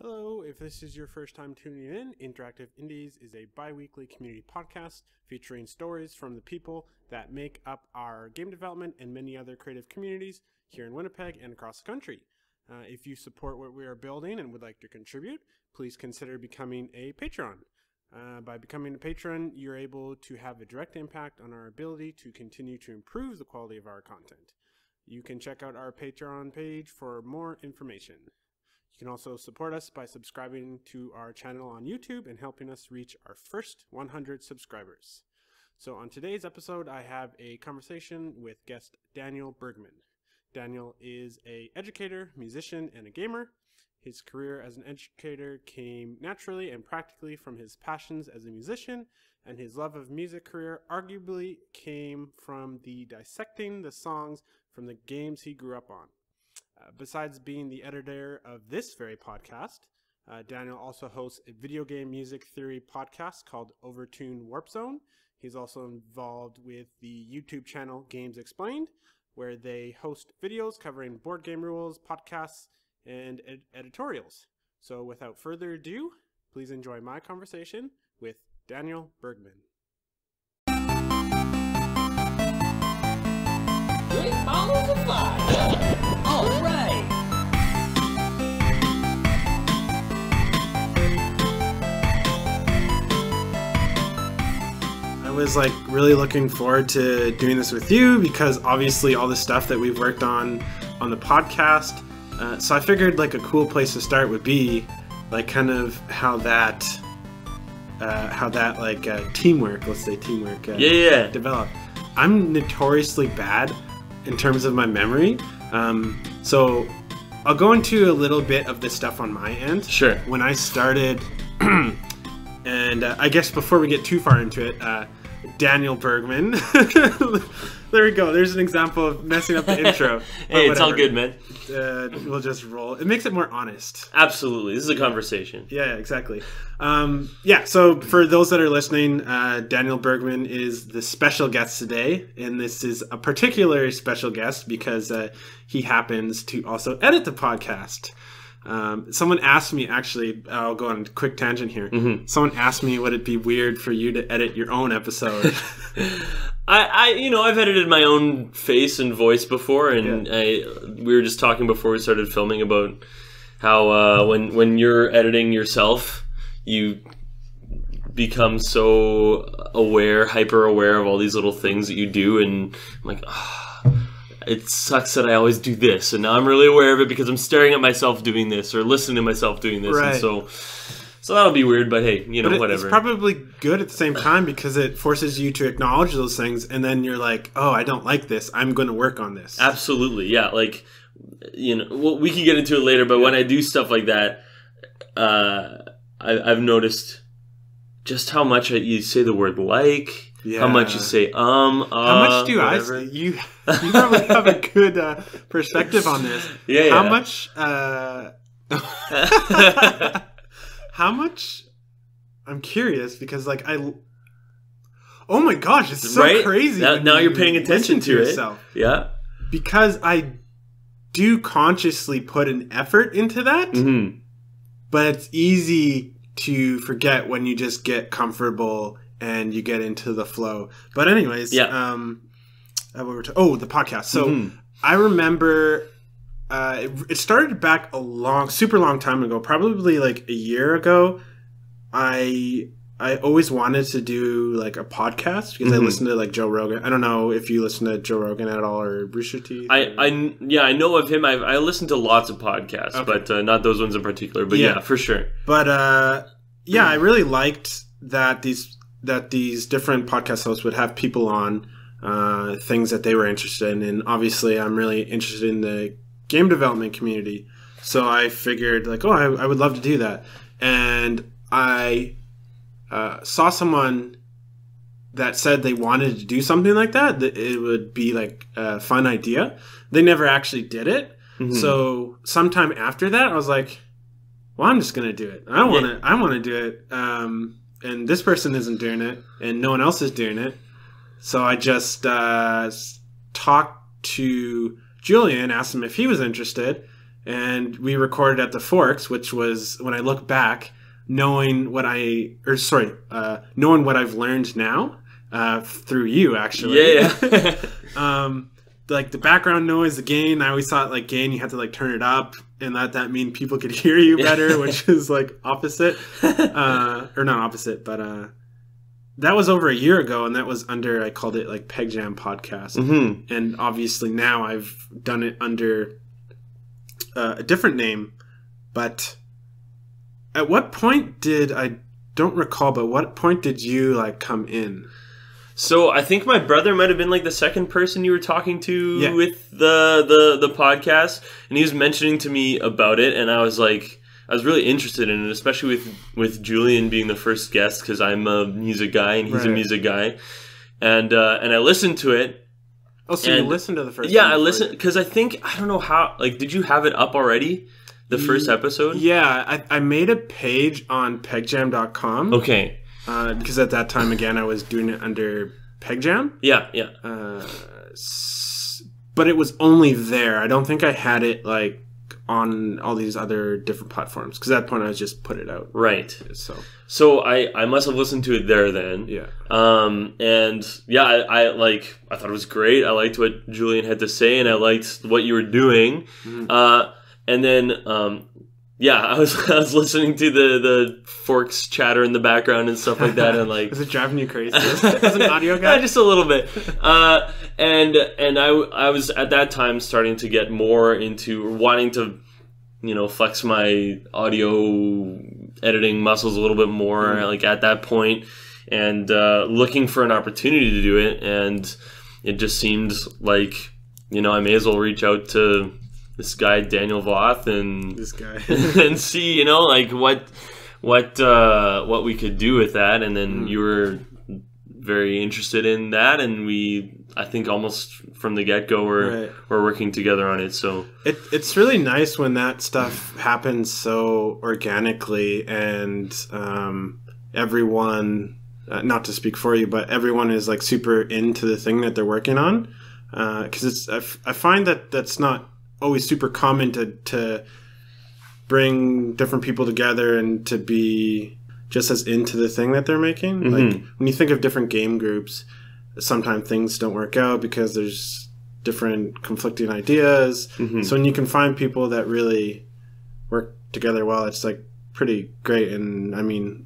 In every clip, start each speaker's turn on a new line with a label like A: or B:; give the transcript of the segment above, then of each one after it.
A: Hello, if this is your first time tuning in, Interactive Indies is a bi-weekly community podcast featuring stories from the people that make up our game development and many other creative communities here in Winnipeg and across the country. If you support what we are building and would like to contribute, please consider becoming a patron. By becoming a patron, you're able to have a direct impact on our ability to continue to improve the quality of our content. You can check out our Patreon page for more information. You can also support us by subscribing to our channel on YouTube and helping us reach our first 100 subscribers. So on today's episode, I have a conversation with guest Daniel Bergman. Daniel is an educator, musician, and a gamer. His career as an educator came naturally and practically from his passions as a musician, and his love of music career arguably came from the dissecting the songs from the games he grew up on. Besides being the editor of this very podcast, Daniel also hosts a video game music theory podcast called Overtune Warpzone. He's also involved with the YouTube channel Games Explained, where they host videos covering board game rules, podcasts, and editorials. So without further ado, please enjoy my conversation with Daniel Bergman.
B: Great follow the fly. All right.
A: I was really looking forward to doing this with you because obviously all the stuff that we've worked on the podcast. So I figured a cool place to start would be kind of how that teamwork, let's say teamwork, developed. I'm notoriously bad in terms of my memory. So I'll go into a little bit of this stuff on my end.
B: Sure.
A: When I started, and I guess before we get too far into it, Daniel Bergman. There we go. There's an example of messing up the intro.
B: Hey, it's all good, man.
A: We'll just roll. It makes it more honest.
B: Absolutely. This is a conversation.
A: Yeah, exactly. So for those that are listening, Daniel Bergman is the special guest today, and this is a particularly special guest because he happens to also edit the podcast. Someone asked me, actually, I'll go on a quick tangent here. Mm-hmm. Someone asked me, would it be weird for you to edit your own episode?
B: I've edited my own face and voice before, and we were just talking before we started filming about how when you're editing yourself, you become so hyper aware of all these little things that you do, and I'm like, it sucks that I always do this, and now I'm really aware of it because I'm staring at myself doing this or listening to myself doing this,
A: right.
B: And so that'll be weird, but hey, whatever.
A: It's probably good at the same time because it forces you to acknowledge those things, and then you're like, oh, I don't like this. I'm going to work on this.
B: Absolutely, yeah. We can get into it later, but when I do stuff like that, I've noticed just how much you say the word like, how much you say
A: how much do
B: whatever.
A: You probably have a good perspective on this. How much... How much? I'm curious because oh my gosh, it's so crazy.
B: Now you're paying attention to yourself. Yeah.
A: Because I do consciously put an effort into that, but it's easy to forget when you just get comfortable and you get into the flow. But anyways, the podcast. So I remember it started back super long time ago, probably a year ago. I always wanted to do a podcast because I listened to Joe Rogan. I don't know if you listen to Joe Rogan at all or Rooster Teeth.
B: I know of him. I listened to lots of podcasts, but not those ones in particular. But yeah, for sure.
A: But I really liked that these different podcast hosts would have people on things that they were interested in, and obviously I'm really interested in the game development community, so I figured I would love to do that, and I saw someone that said they wanted to do something like that it would be a fun idea. They never actually did it, so sometime after that I was like, well, I'm just gonna do it. I want to do it, and this person isn't doing it and no one else is doing it, so I just talked to Julian, asked him if he was interested, and we recorded at the Forks, which was, when I look back, knowing what I've learned now through you, actually.
B: Yeah.
A: Like the background noise, the gain, I always thought like gain, you had to like turn it up and let that mean people could hear you better, which is like opposite. Or not opposite, but that was over a year ago, and that was under, I called it like Peg Jam Podcast.
B: Mm-hmm.
A: And obviously now I've done it under a different name. But at what point I don't recall, but what point did you like come in?
B: So I think my brother might have been like the second person you were talking to with the podcast, and he was mentioning to me about it, and I was really interested in it, especially with Julian being the first guest, because I'm a music guy and he's a music guy, and I listened to it.
A: Oh, so you listened to the first?
B: Yeah, I listened because I don't know how. Like, did you have it up already? The first episode?
A: Yeah, I made a page on pegjam.com.
B: Okay.
A: Because at that time, again, I was doing it under Pegjam.
B: Yeah.
A: But it was only there. I don't think I had it like on all these other different platforms. Because at that point, I was just put it out.
B: Right.
A: So
B: I must have listened to it there then.
A: Yeah.
B: And yeah, I thought it was great. I liked what Julian had to say, and I liked what you were doing. Mm-hmm. And then. Yeah, I was listening to the Forks chatter in the background and stuff like that, and like,
A: is it driving you crazy as an audio guy?
B: Yeah, just a little bit. And I was at that time starting to get more into wanting to, flex my audio editing muscles a little bit more. Like at that point, and looking for an opportunity to do it, and it just seemed like I may as well reach out to this guy Daniel Voth and and see what we could do with that, and then you were very interested in that, and I think almost from the get-go we're working together on it. So
A: it's really nice when that stuff happens so organically, and everyone, not to speak for you, but everyone is like super into the thing that they're working on, because I find that that's not always super common to bring different people together and to be just as into the thing that they're making. Mm-hmm. Like when you think of different game groups, sometimes things don't work out because there's different conflicting ideas. Mm-hmm. So when you can find people that really work together well, it's like pretty great. And I mean,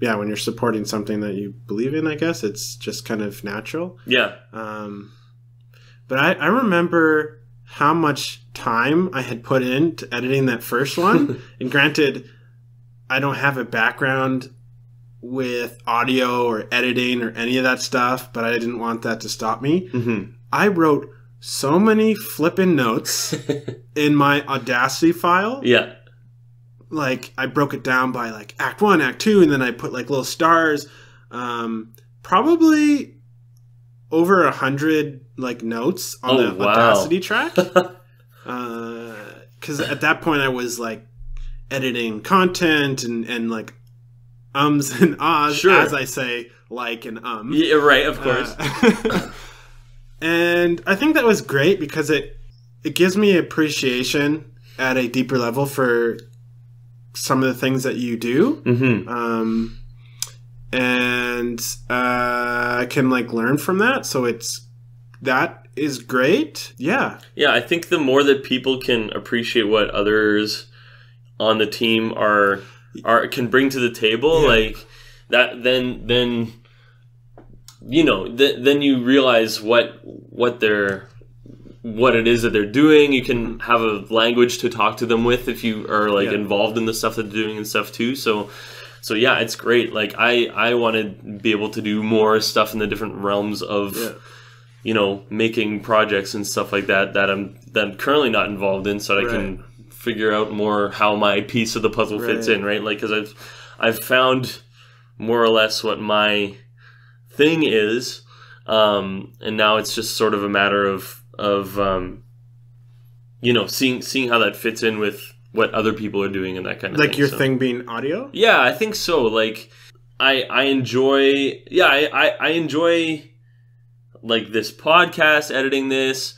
A: yeah, when you're supporting something that you believe in, I guess it's just kind of natural.
B: Yeah.
A: But I remember how much time I had put into editing that first one. And granted, I don't have a background with audio or editing or any of that stuff, but I didn't want that to stop me. Mm-hmm. I wrote so many flippin' notes in my Audacity file.
B: Yeah.
A: Like, I broke it down by like Act 1, Act 2, and then I put like little stars. Probably over 100 like notes on the Audacity track, because at that point I was like editing content and like ums and ahs, as I say, like and
B: Yeah, right, of course.
A: And I think that was great because it gives me appreciation at a deeper level for some of the things that you do. Mm-hmm. And I can like learn from that, so that is great. Yeah,
B: I think the more that people can appreciate what others on the team are can bring to the table, like that, then then you realize what it is that they're doing. You can have a language to talk to them with if you are like involved in the stuff that they're doing and stuff too. So yeah, it's great. Like I want to be able to do more stuff in the different realms of, making projects and stuff like that I'm currently not involved in, so that I can figure out more how my piece of the puzzle fits in, right? Like, because I've found more or less what my thing is, and now it's just sort of a matter of seeing how that fits in with what other people are doing and that kind of thing.
A: Like your thing being audio?
B: Yeah, I think so. Like, I enjoy... Yeah, I enjoy, like, this podcast, editing this.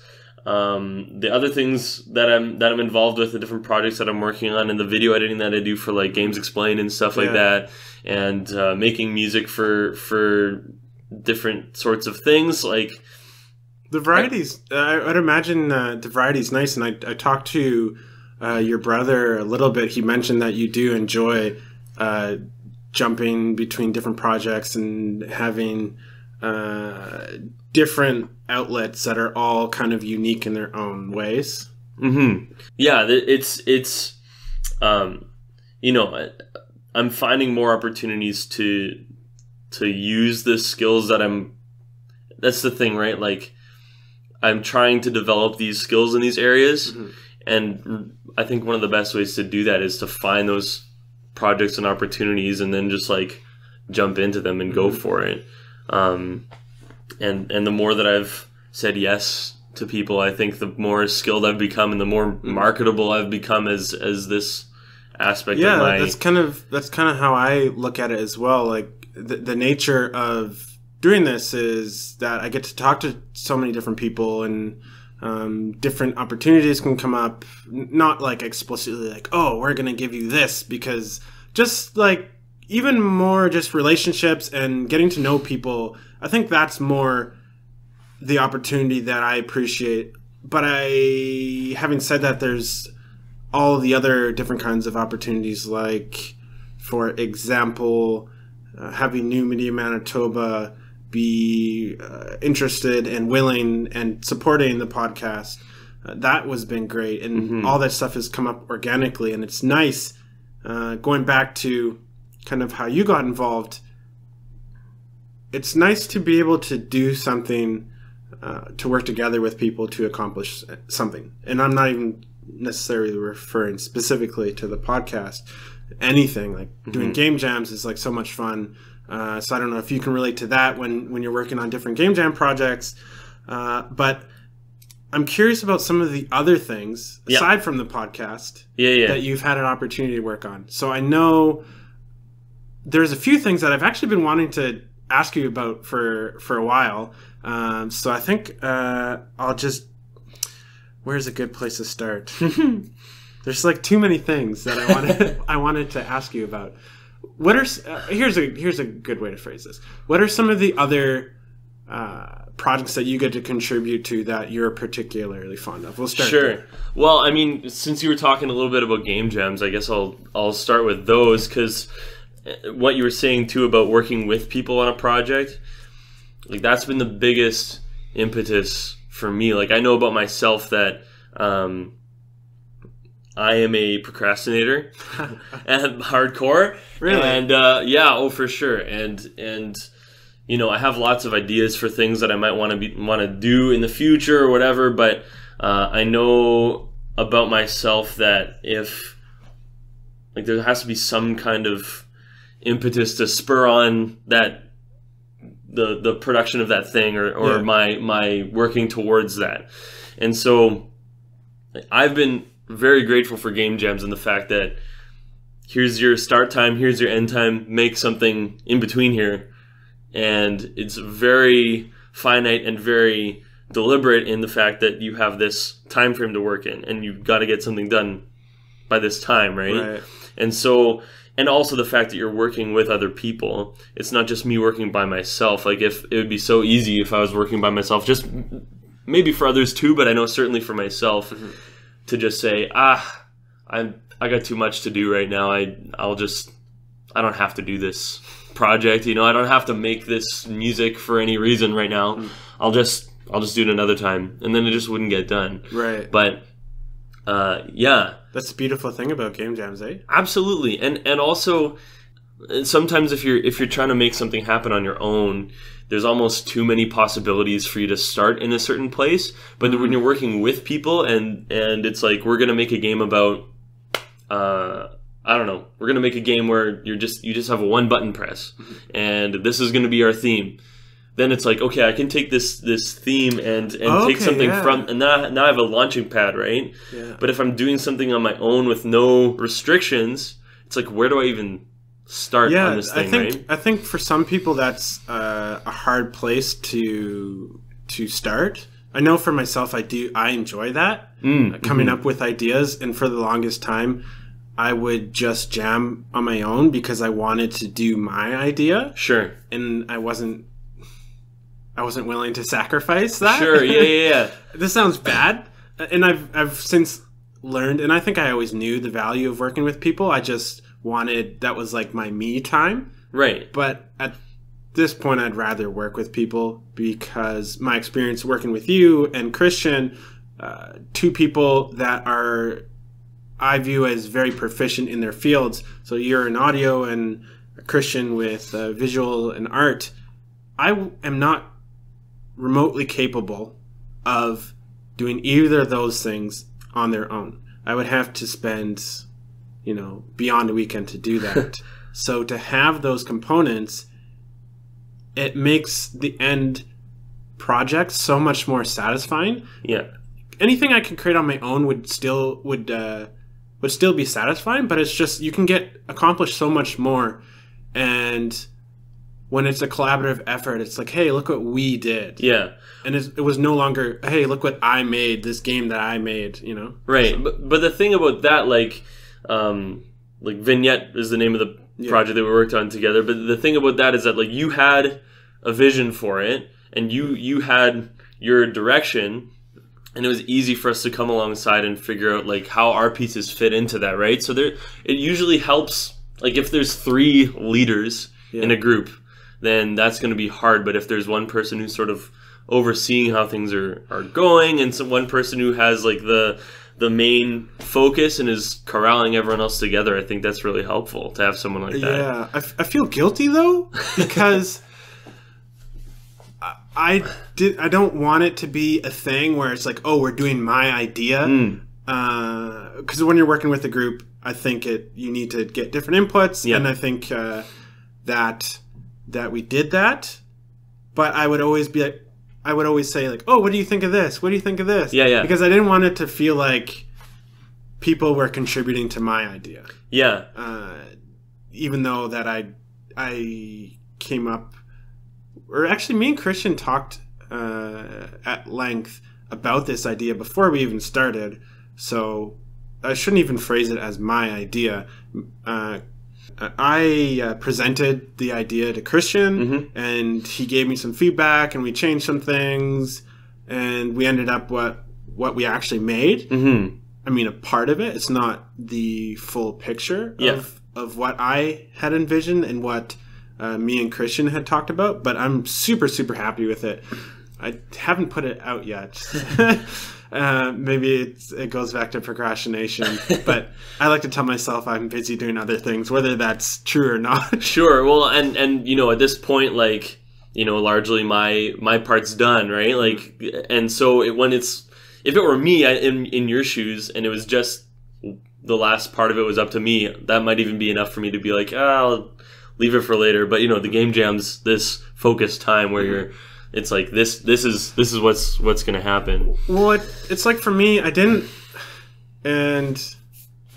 B: The other things that I'm involved with, the different projects that I'm working on, and the video editing that I do for like Games Explained and stuff like that, and making music for different sorts of things, like
A: the varieties. I'd imagine the variety's nice. And I talked to your brother a little bit. He mentioned that you do enjoy jumping between different projects and having different outlets that are all kind of unique in their own ways.
B: Mm-hmm. Yeah, it's you know, I'm finding more opportunities to use the skills that that's the thing, right? Like, I'm trying to develop these skills in these areas, and I think one of the best ways to do that is to find those projects and opportunities and then just like jump into them and go for it. And the more that I've said yes to people, I think the more skilled I've become and the more marketable I've become as this aspect of my...
A: that's kind of how I look at it as well. Like, the nature of doing this is that I get to talk to so many different people, and different opportunities can come up, not like explicitly like, oh, we're going to give you this, because just like even more just relationships and getting to know people, I think that's more the opportunity that I appreciate. But having said that, there's all the other different kinds of opportunities, like, for example, having New Media Manitoba be interested and willing and supporting the podcast. That has been great. And all that stuff has come up organically. And it's nice, going back to kind of how you got involved, it's nice to be able to do something, to work together with people to accomplish something. And I'm not even necessarily referring specifically to the podcast. Anything like doing game jams is like so much fun. So I don't know if you can relate to that when you're working on different game jam projects. But I'm curious about some of the other things aside from the podcast that you've had an opportunity to work on. So I know there's a few things that I've actually been wanting to ask you about for a while. So I think I'll just... Where's a good place to start? There's like too many things that I wanted to ask you about. What are here's a good way to phrase this. What are some of the other projects that you get to contribute to that you're particularly fond of? We'll start there.
B: Well, I mean, since you were talking a little bit about game jams, I guess I'll start with those, because what you were saying too about working with people on a project, like, that's been the biggest impetus for me. Like, I know about myself that I am a procrastinator and hardcore.
A: Really?
B: And for sure. And you know, I have lots of ideas for things that I might want to do in the future or whatever, but I know about myself that if, like, there has to be some kind of impetus to spur on that the production of that thing or my working towards that. And so I've been very grateful for game jams and the fact that here's your start time, here's your end time, make something in between here. And it's very finite and very deliberate in the fact that you have this time frame to work in, and you've got to get something done by this time, right? And so, and also the fact that you're working with other people. It's not just me working by myself. Like, if it would be so easy if I was working by myself, just maybe for others too, but I know certainly for myself, to just say, I got too much to do right now. I don't have to do this project. You know, I don't have to make this music for any reason right now. I'll just do it another time, and then it just wouldn't get done.
A: Right.
B: But
A: that's the beautiful thing about game jams, eh?
B: Absolutely. And also, sometimes if you're trying to make something happen on your own, there's almost too many possibilities for you to start in a certain place. But when you're working with people and it's like, we're gonna make a game about I don't know, we're gonna make a game where you just have a one button press, and this is gonna be our theme. Then it's like, okay, I can take this theme and take something from, and now I have a launching pad, right?
A: Yeah.
B: But if I'm doing something on my own with no restrictions, it's like, where do I even start on this thing, right?
A: I think for some people that's a hard place to start. I know for myself, I enjoy that, coming up with ideas. And for the longest time, I would just jam on my own because I wanted to do my idea.
B: Sure.
A: And I wasn't willing to sacrifice that.
B: Sure, yeah.
A: This sounds bad. And I've since learned, and I think I always knew the value of working with people. I just wanted, that was like my me time.
B: Right.
A: But at this point, I'd rather work with people because my experience working with you and Christian, two people that I view as very proficient in their fields. So you're in audio and Christian with visual and art. I am not remotely capable of doing either of those things on their own. I would have to spend, beyond a weekend to do that. So to have those components, it makes the end project so much more satisfying.
B: Yeah.
A: Anything I can create on my own would still be satisfying, but it's just you can get accomplished so much more. And when it's a collaborative effort, it's like, hey, look what we did.
B: Yeah.
A: And it was no longer, hey, look what I made, this game that I made,
B: Right. So. But the thing about that, like Vignette is the name of the project that we worked on together. But the thing about that is that, like, you had a vision for it, and you had your direction, and it was easy for us to come alongside and figure out, like, how our pieces fit into that, right? So it usually helps, like, if there's 3 leaders in a group, then that's going to be hard. But if there's one person who's sort of overseeing how things are going, and one person who has, like, the main focus and is corralling everyone else together, I think that's really helpful to have someone like that.
A: Yeah, I feel guilty though, because I don't want it to be a thing where it's like, oh, we're doing my idea. Because when you're working with a group, I think you need to get different inputs, and I think that we did that. But I would always say, like, oh, what do you think of this? What do you think of this?
B: Yeah.
A: Because I didn't want it to feel like people were contributing to my idea.
B: Yeah.
A: Even though that I came up, or actually me and Christian talked at length about this idea before we even started. So I shouldn't even phrase it as my idea. I presented the idea to Christian, and he gave me some feedback, and we changed some things, and we ended up what we actually made. I mean, a part of it. It's not the full picture of what I had envisioned and what me and Christian had talked about, but I'm super, super happy with it. I haven't put it out yet. Maybe it goes back to procrastination, but I like to tell myself I'm busy doing other things, whether that's true or not. Sure.
B: Well, and at this point, like, largely my part's done, right? Like, and so if it were me in your shoes and it was just the last part of it was up to me, that might even be enough for me to be like, I'll leave it for later. But the game jam's this focused time where it's like this is what's going to happen.
A: Well, it's like for me, I didn't, and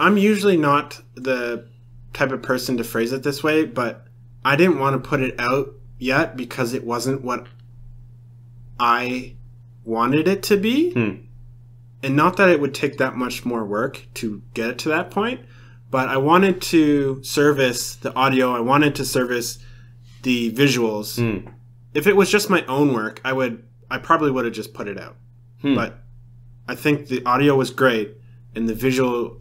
A: I'm usually not the type of person to phrase it this way, but I didn't want to put it out yet because it wasn't what I wanted it to be. And not that it would take that much more work to get it to that point, but I wanted to service the audio. I wanted to service the visuals. If it was just my own work, I probably would have just put it out. But I think the audio was great, and the visuals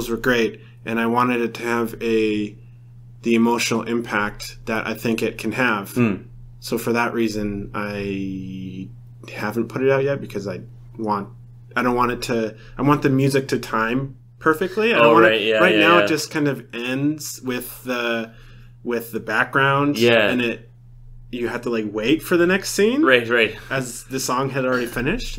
A: were great, and I wanted it to have the emotional impact that I think it can have. So for that reason, I haven't put it out yet because I want the music to time perfectly. Right now it just kind of ends with the background, and you have to, like, wait for the next scene,
B: right,
A: as the song had already finished.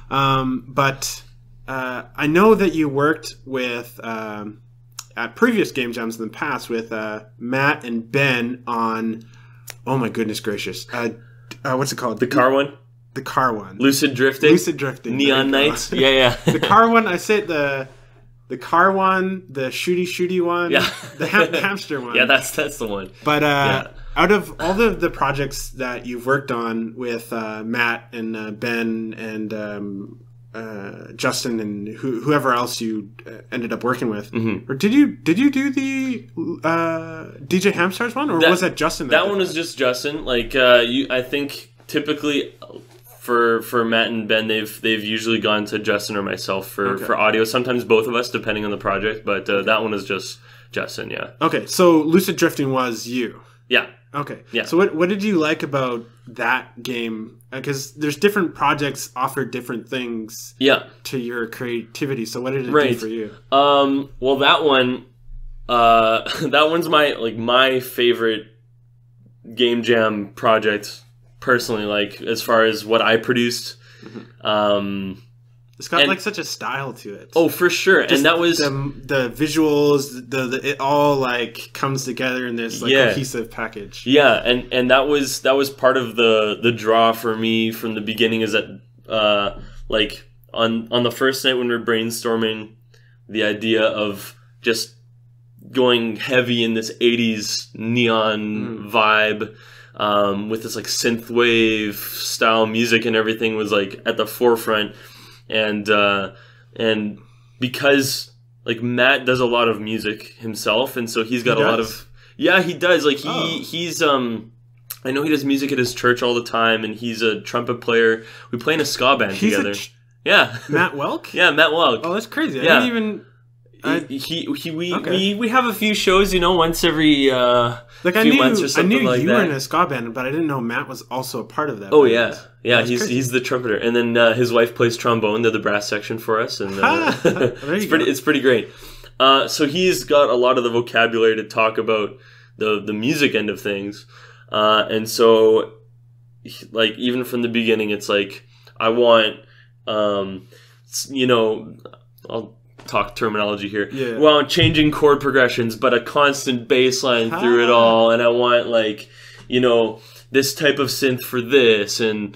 B: But
A: I know that you worked with at previous game jams in the past with Matt and Ben on, oh my goodness gracious, what's it called?
B: The car one.
A: The car one.
B: Lucid Drifting. Neon Nights. Yeah.
A: The car one, I say the car one, the shooty one, the hamster one.
B: Yeah, that's the one.
A: But Out of all the projects that you've worked on with Matt and Ben and Justin and whoever else you ended up working with, or did you do the DJ Hamstars one, or was that Justin?
B: That one was just Justin. Like I think typically for Matt and Ben, they've usually gone to Justin or myself for audio. Sometimes both of us, depending on the project. But that one is just Justin. Yeah.
A: Okay, so Lucid Drifting was you.
B: Yeah.
A: Okay.
B: Yeah.
A: So what did you like about that game? Because there's different projects offer different things. To your creativity. So what did it do for you?
B: Well, that one, that one's my favorite game jam project personally. Like as far as what I produced.
A: It's got like such a style to it.
B: Oh, for sure.
A: Just
B: and that was
A: the visuals, it all like comes together in this like cohesive package.
B: Yeah, and that was part of the draw for me from the beginning, is that like on the first night when we were brainstorming the idea of just going heavy in this 80s neon vibe, with this like synthwave style music and everything was like at the forefront. And because like Matt does a lot of music himself, and so he's got a lot of he does. Like he's I know he does music at his church all the time, and he's a trumpet player. We play in a ska band together.
A: Matt Welk?
B: Yeah, Matt Welk.
A: Oh, that's crazy. I didn't even
B: we have a few shows, once every few months or something like that. I knew you
A: were in a ska band, but I didn't know Matt was also a part of that.
B: Oh
A: band.
B: Yeah, he's the trumpeter, and then his wife plays trombone. They're the brass section for us, and it's pretty great. So he's got a lot of the vocabulary to talk about the music end of things, and so like even from the beginning, it's like I want I'll talk terminology here. Yeah. Well, changing chord progressions, but a constant bass line through it all, and I want like this type of synth for this, and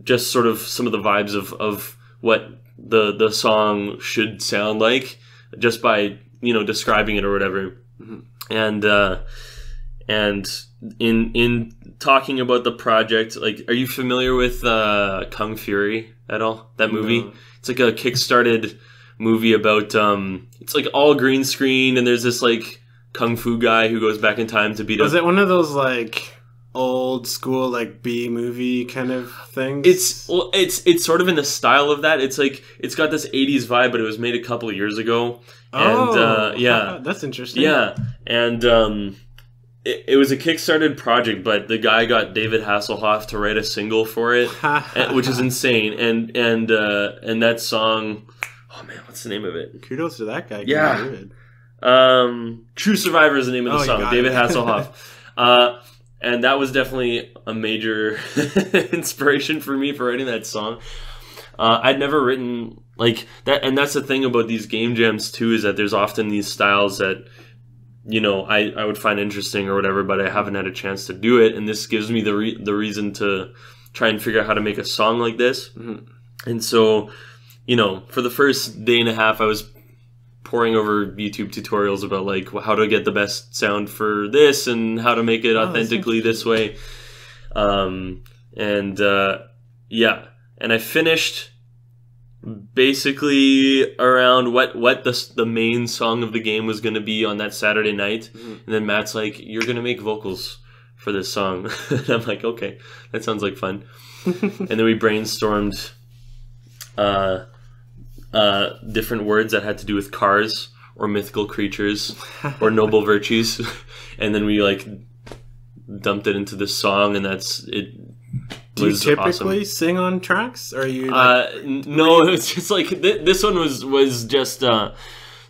B: just sort of some of the vibes of what the song should sound like just by describing it or whatever. And in talking about the project, like, are you familiar with Kung Fury at all? That movie? No. It's like a kickstarted movie about it's like all green screen, and there's this like kung fu guy who goes back in time to beat up.
A: Was it one of those like old school like B movie kind of things?
B: It's sort of in the style of that. It's like it's got this 80s vibe, but it was made a couple of years ago. And
A: that's interesting.
B: Yeah. And it was a kickstarted project, but the guy got David Hasselhoff to write a single for it, which is insane. And that song, oh man, what's the name of it?
A: Kudos to that guy.
B: Yeah. True Survivor is the name of the song. David Hasselhoff. And that was definitely a major inspiration for me for writing that song. I'd never written like that, and that's the thing about these game jams too, is that there's often these styles that I would find interesting or whatever, but I haven't had a chance to do it, and this gives me the reason to try and figure out how to make a song like this. And so, for the first day and a half, I was poring over YouTube tutorials about like how to get the best sound for this and how to make it authentically this way. And I finished basically around what the main song of the game was going to be on that Saturday night. And then Matt's like, you're going to make vocals for this song. And I'm like, okay, that sounds like fun. And then we brainstormed different words that had to do with cars or mythical creatures or noble virtues. And then we like dumped it into this song, and that's it.
A: Do you typically sing on tracks? Or are you like,
B: no, it's just like this one was just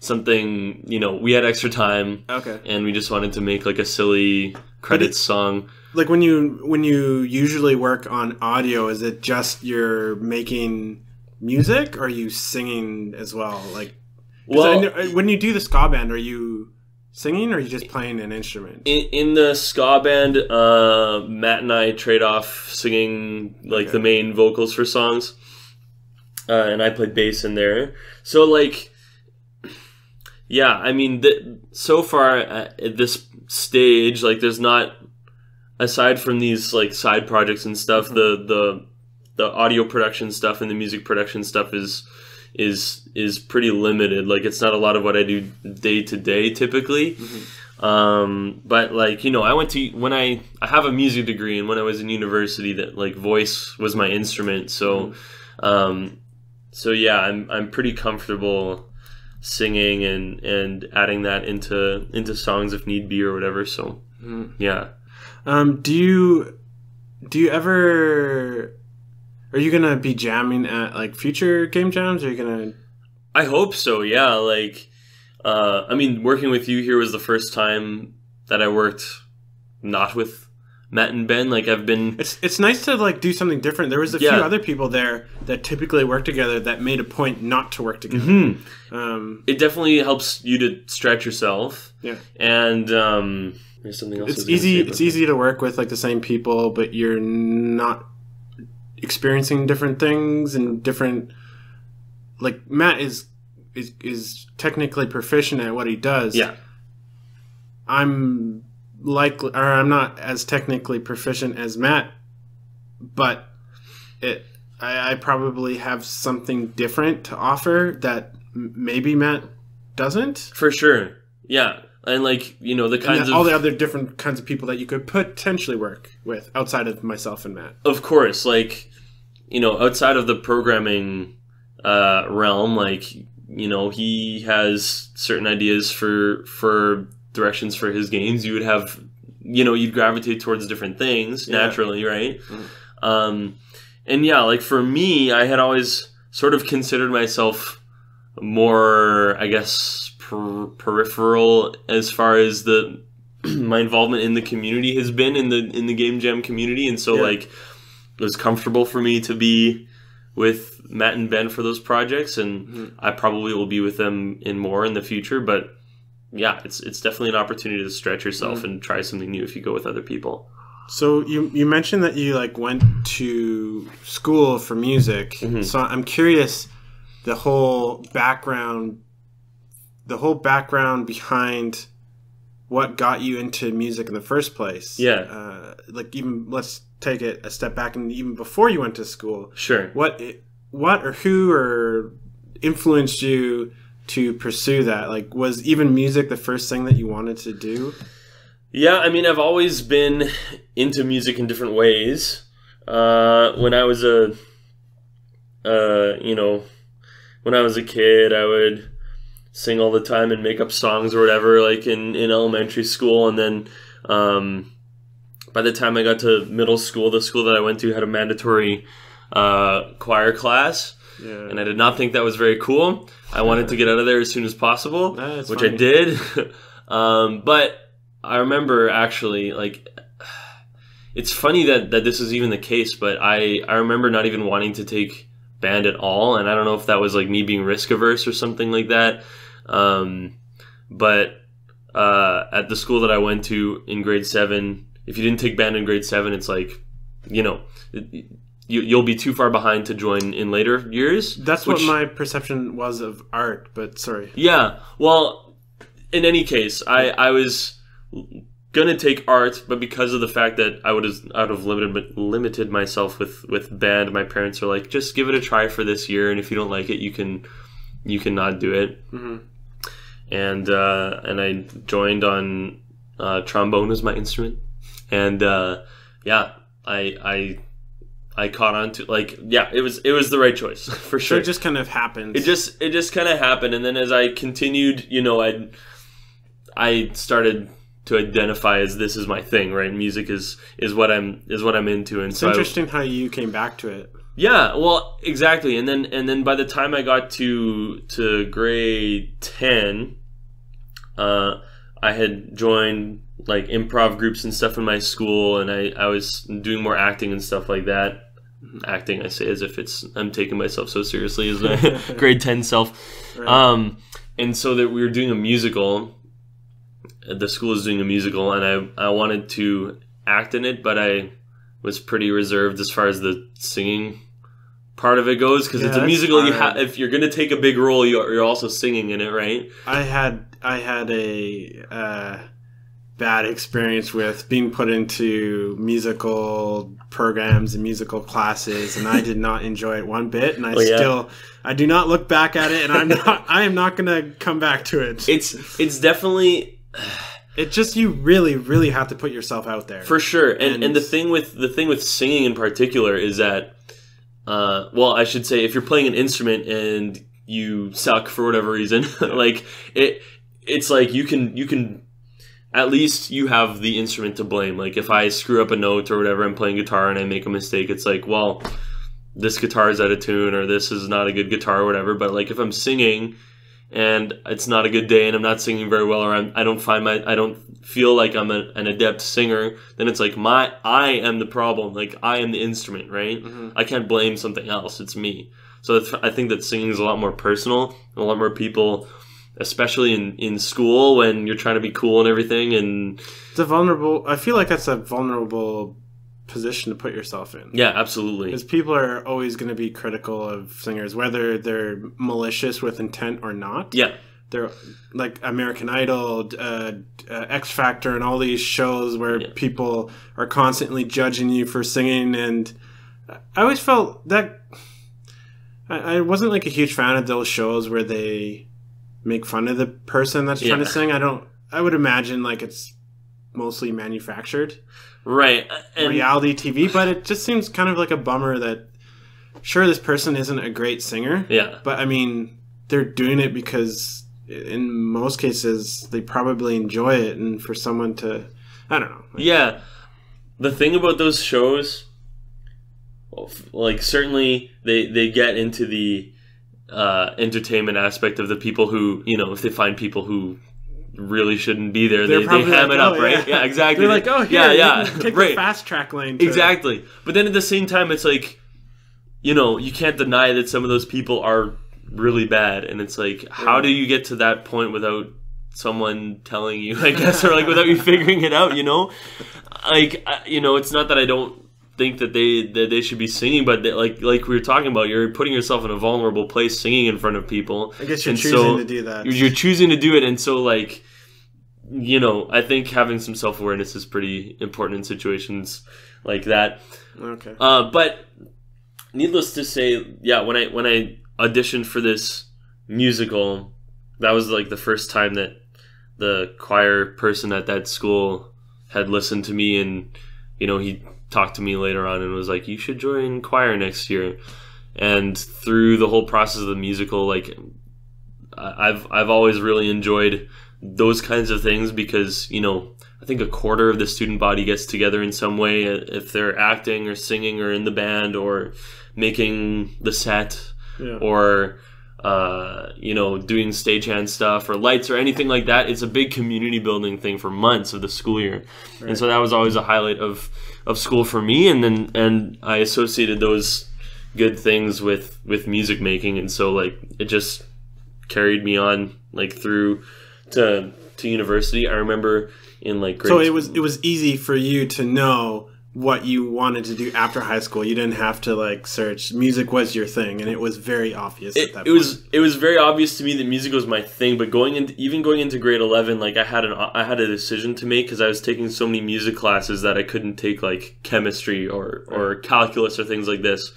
B: something, we had extra time.
A: Okay.
B: And we just wanted to make like a silly credits song.
A: Like when you usually work on audio, is it just you're making music, or are you singing as well? Like, when you do the ska band, are you singing, or are you just playing an instrument?
B: In the ska band, Matt and I trade off singing like the main vocals for songs, and I played bass in there. So like, yeah, I mean, so far this stage, like there's not, aside from these like side projects and stuff, the audio production stuff and the music production stuff is pretty limited. Like it's not a lot of what I do day to day typically. But like, you know, I have a music degree, and when I was in university, that like voice was my instrument. So so yeah, I'm pretty comfortable singing and adding that into songs if need be or whatever. So yeah.
A: Do you ever, are you gonna be jamming at like future game jams? Are you gonna?
B: I hope so. Yeah. Like, I mean, working with you here was the first time that I worked not with Matt and Ben. Like I've been.
A: It's nice to like do something different. There was a few other people there that typically work together that made a point not to work together.
B: It definitely helps you to stretch yourself. Yeah. And there's something else.
A: It's easy to work with like the same people, but you're not experiencing different things and different. Like Matt is technically proficient at what he does. Yeah. I'm not as technically proficient as Matt, but I probably have something different to offer that maybe Matt doesn't.
B: For sure. Yeah. And like, you know,
A: all the other different kinds of people that you could potentially work with outside of myself and Matt.
B: Of course, like, you know, outside of the programming realm, like, you know, he has certain ideas for directions for his games. You would have, you know, you'd gravitate towards different things naturally, right? And yeah, like for me, I had always sort of considered myself more, I guess, peripheral as far as my involvement in the community has been in the game jam community, and so like it was comfortable for me to be with Matt and Ben for those projects, and I probably will be with them in more in the future. But yeah, it's definitely an opportunity to stretch yourself and try something new if you go with other people.
A: So you mentioned that you like went to school for music. So I'm curious the whole background behind what got you into music in the first place. Yeah. Like even let's take it a step back, and even before you went to school. Sure. What or who or influenced you to pursue that? Like, was even music the first thing that you wanted to do?
B: Yeah, I mean, I've always been into music in different ways. When I was when I was a kid, I would sing all the time and make up songs or whatever, like in elementary school. And then by the time I got to middle school, the school that I went to had a mandatory choir class. Yeah. And I did not think that was very cool. I wanted to get out of there as soon as possible, which funny. I did. But I remember actually, like, it's funny that this is even the case, but I remember not even wanting to take band at all. And I don't know if that was like me being risk averse or something like that. But at the school that I went to in grade 7, if you didn't take band in grade 7, it's like, you know, you'll be too far behind to join in later years.
A: That's what my perception was of art, but sorry.
B: Yeah, well, in any case, I was gonna take art, but because of the fact that I would have limited myself with band, my parents were like, just give it a try for this year, and if you don't like it, you can not do it. And I joined on trombone as my instrument, and yeah, I caught on to, like, yeah, it was the right choice for sure.
A: So it just kind of happened.
B: It just kind of happened, and then as I continued, you know, I started to identify as this is my thing, right? Music is what I'm into, and
A: it's interesting how you came back to it.
B: Yeah, well, exactly, and then by the time I got to grade 10, I had joined like improv groups and stuff in my school, and I was doing more acting and stuff like that. Acting, I say as if I'm taking myself so seriously as my grade 10 self. Right. And so that we were doing a musical. The school is doing a musical, and I wanted to act in it, but I was pretty reserved as far as the singing part of it goes, because it's a musical. If you're going to take a big role, you're also singing in it, right?
A: I had a bad experience with being put into musical programs and musical classes, and I did not enjoy it one bit, and I do not look back at it, and I am not going to come back to it.
B: It's definitely,
A: it just, you really, really have to put yourself out there.
B: For sure. And the thing with singing in particular is that, well, I should say, if you're playing an instrument and you suck for whatever reason, like it's like you can at least you have the instrument to blame. Like if I screw up a note or whatever, I'm playing guitar and I make a mistake, it's like, well, this guitar is out of tune, or this is not a good guitar or whatever. But like if I'm singing and it's not a good day and I'm not singing very well, or I don't feel like I'm an adept singer, then it's like I am the problem. Like I am the instrument, right? Mm-hmm. I can't blame something else. It's me. So I think that singing is a lot more personal. A lot more people, especially in school when you're trying to be cool and everything, and
A: I feel like that's a vulnerable position to put yourself in.
B: Yeah, absolutely.
A: Because people are always going to be critical of singers, whether they're malicious with intent or not.
B: Yeah.
A: They're like American Idol, X Factor, and all these shows where people are constantly judging you for singing. And I always felt that I wasn't like a huge fan of those shows where they make fun of the person that's trying to sing. I would imagine like it's mostly manufactured.
B: Right. And
A: reality TV, but it just seems kind of like a bummer that, sure, this person isn't a great singer.
B: Yeah.
A: But I mean, they're doing it because in most cases they probably enjoy it, and for someone to, I don't know.
B: Yeah. The thing about those shows, like certainly they get into the entertainment aspect of the people who, you know, if they find people who really shouldn't be there, they ham it up, right? Yeah, exactly.
A: They're like, oh, here, you can take the fast track lane.
B: Exactly. But then at the same time, it's like, you know, you can't deny that some of those people are really bad, and it's like, how do you get to that point without someone telling you, I guess, or like without you figuring it out, you know? Like, you know, it's not that I don't think that they should be singing, but like we were talking about, you're putting yourself in a vulnerable place singing in front of people.
A: I guess you're choosing to do that.
B: You're choosing to do it, and so like, you know, I think having some self-awareness is pretty important in situations like that.
A: Okay.
B: But needless to say, yeah, when I auditioned for this musical, that was like the first time that the choir person at that school had listened to me, and you know, he talked to me later on and was like, you should join choir next year. And through the whole process of the musical, like I've always really enjoyed those kinds of things, because, you know, I think a quarter of the student body gets together in some way, if they're acting or singing or in the band or making the set, or you know, doing stagehand stuff or lights or anything like that. It's a big community building thing for months of the school year. Right. And so that was always a highlight of school for me, and I associated those good things with music making, and so like it just carried me on like through to university. I remember in like grade.
A: So it was easy for you to know what you wanted to do after high school. You didn't have to like search. Music was your thing, and it was very obvious at that point.
B: It was very obvious to me that music was my thing. But going into grade 11, like I had a decision to make, because I was taking so many music classes that I couldn't take like chemistry or calculus or things like this.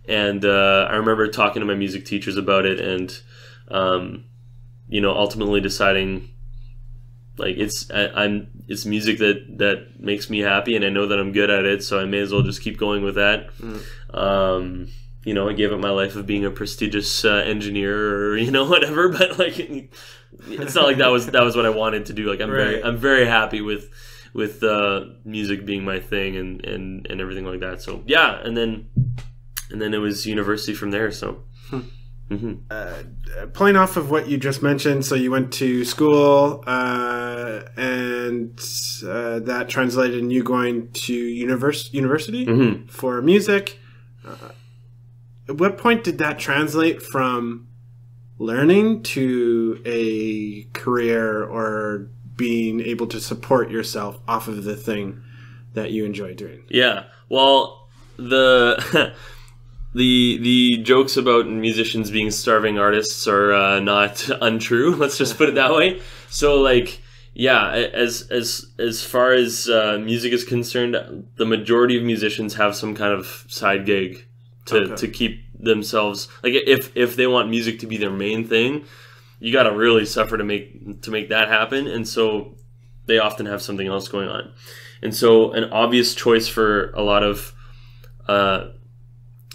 B: And I remember talking to my music teachers about it, and you know, ultimately deciding, like, it's music that makes me happy, and I know that I'm good at it, so I may as well just keep going with that. You know, I gave up my life of being a prestigious engineer, or, you know, whatever, but like it's not like that was what I wanted to do. Like I'm very happy with music being my thing and everything like that. So yeah, and then it was university from there. So.
A: Playing off of what you just mentioned, so you went to school, and that translated in you going to university for music. At what point did that translate from learning to a career, or being able to support yourself off of the thing that you enjoy doing?
B: Yeah, well, The jokes about musicians being starving artists are not untrue. Let's just put it that way. So, like, yeah, as far as music is concerned, the majority of musicians have some kind of side gig to keep themselves, like, if they want music to be their main thing, you got to really suffer to make that happen, and so they often have something else going on. And so an obvious choice for a lot of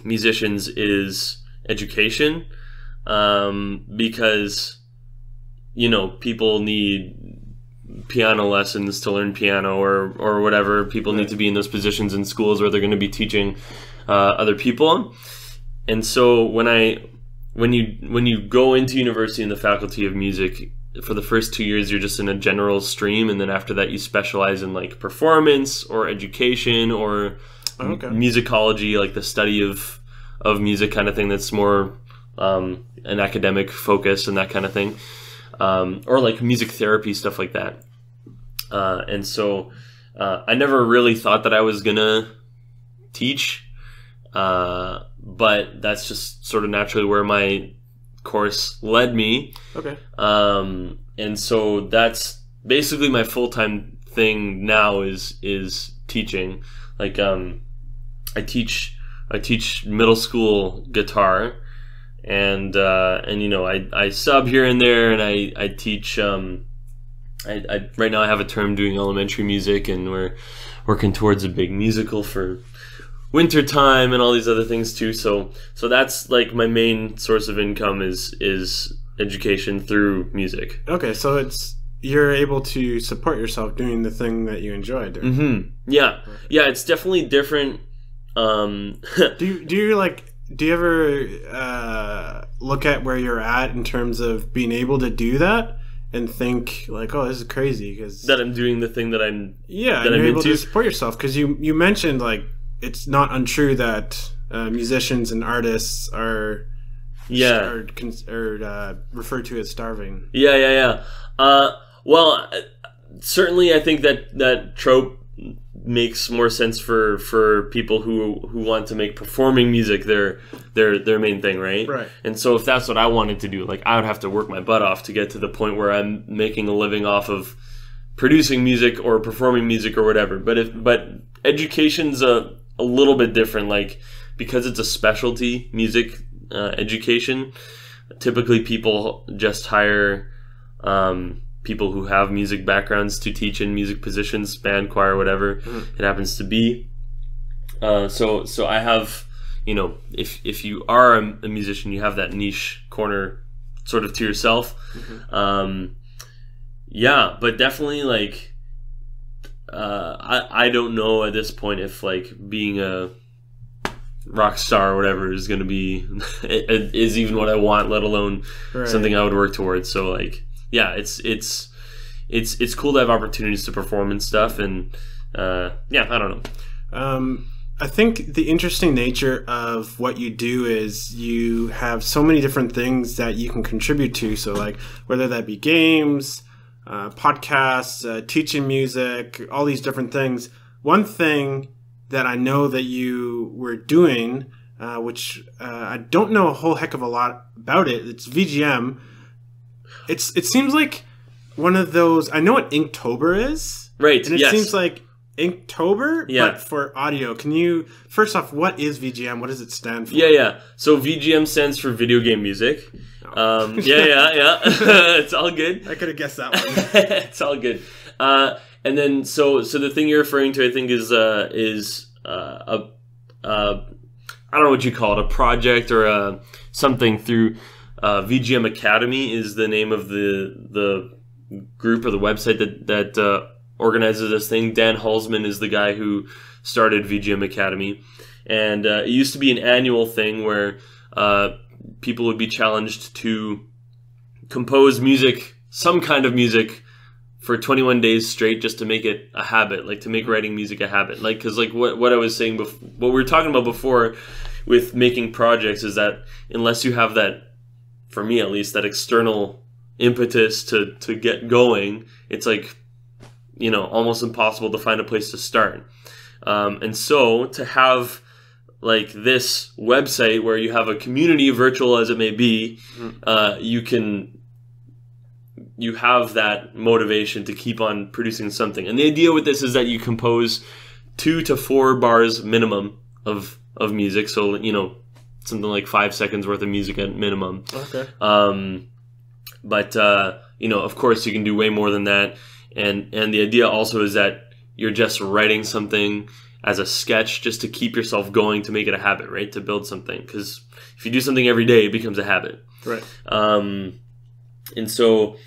B: musicians is education, because, you know, people need piano lessons to learn piano or whatever. People need to be in those positions in schools where they're going to be teaching other people. And so when you go into university in the faculty of music, for the first 2 years you're just in a general stream, and then after that you specialize in like performance or education or musicology, like the study of music kind of thing, that's more an academic focus and that kind of thing, or like music therapy, stuff like that. And so I never really thought that I was gonna teach, but that's just sort of naturally where my course led me. Okay. And so that's basically my full-time thing now is teaching. Like I teach middle school guitar, and you know, I sub here and there, and I teach I right now I have a term doing elementary music, and we're working towards a big musical for winter time and all these other things too. So that's like my main source of income is education through music. Okay, so you're able to support yourself doing the thing that you enjoy doing. Mm-hmm. Yeah, it's definitely different. Do you ever look at where you're at in terms of being able to do that and think like, oh, this is crazy because that I'm doing the thing that I'm able to support yourself? Because you mentioned like it's not untrue that musicians and artists are referred to as starving. Yeah. Well, certainly I think that trope makes more sense for people who want to make performing music their main thing, right? Right. And so if that's what I wanted to do, like, I would have to work my butt off to get to the point where I'm making a living off of producing music or performing music or whatever. But education's a little bit different, like, because it's a specialty music education. Typically, people just hire people who have music backgrounds to teach in music positions, band, choir, whatever it happens to be. So I have, you know, if you are a musician, you have that niche corner sort of to yourself. Yeah, but definitely, like, I don't know at this point if, like, being a rock star or whatever is going to be is even what I want, let alone something I would work towards. So, like, yeah, it's cool to have opportunities to perform and stuff, and yeah, I don't know. I think the interesting nature of what you do is you have so many different things that you can contribute to. So, like, whether that be games, podcasts, teaching music, all these different things. One thing that I know that you were doing, which I don't know a whole heck of a lot about it, it's VGM. It seems like one of those. I know what Inktober is, right? And it seems like Inktober, but for audio. Can you first off, what is VGM? What does it stand for? Yeah. So VGM stands for video game music. Yeah. It's all good. I could have guessed that one. It's all good. And then so the thing you're referring to, I think, is I don't know what you call it, a project or something through. VGM Academy is the name of the group or the website that organizes this thing. Dan Halsman is the guy who started VGM Academy, and it used to be an annual thing where people would be challenged to compose music, some kind of music, for 21 days straight, just to make it a habit, like to make writing music a habit. Like, because like what I was saying before, what we were talking about before with making projects is that unless you have that, for me at least, that external impetus to get going, it's like, you know, almost impossible to find a place to start. And so to have like this website where you have a community, virtual as it may be, you can you have that motivation to keep on producing something. And the idea with this is that you compose 2 to 4 bars minimum of music. So, you know, something like 5 seconds worth of music at minimum.
A: Okay.
B: But you know, of course, you can do way more than that. And the idea also is that you're just writing something as a sketch just to keep yourself going, to make it a habit, right? To build something. Because if you do something every day, it becomes a habit.
A: Right.
B: And so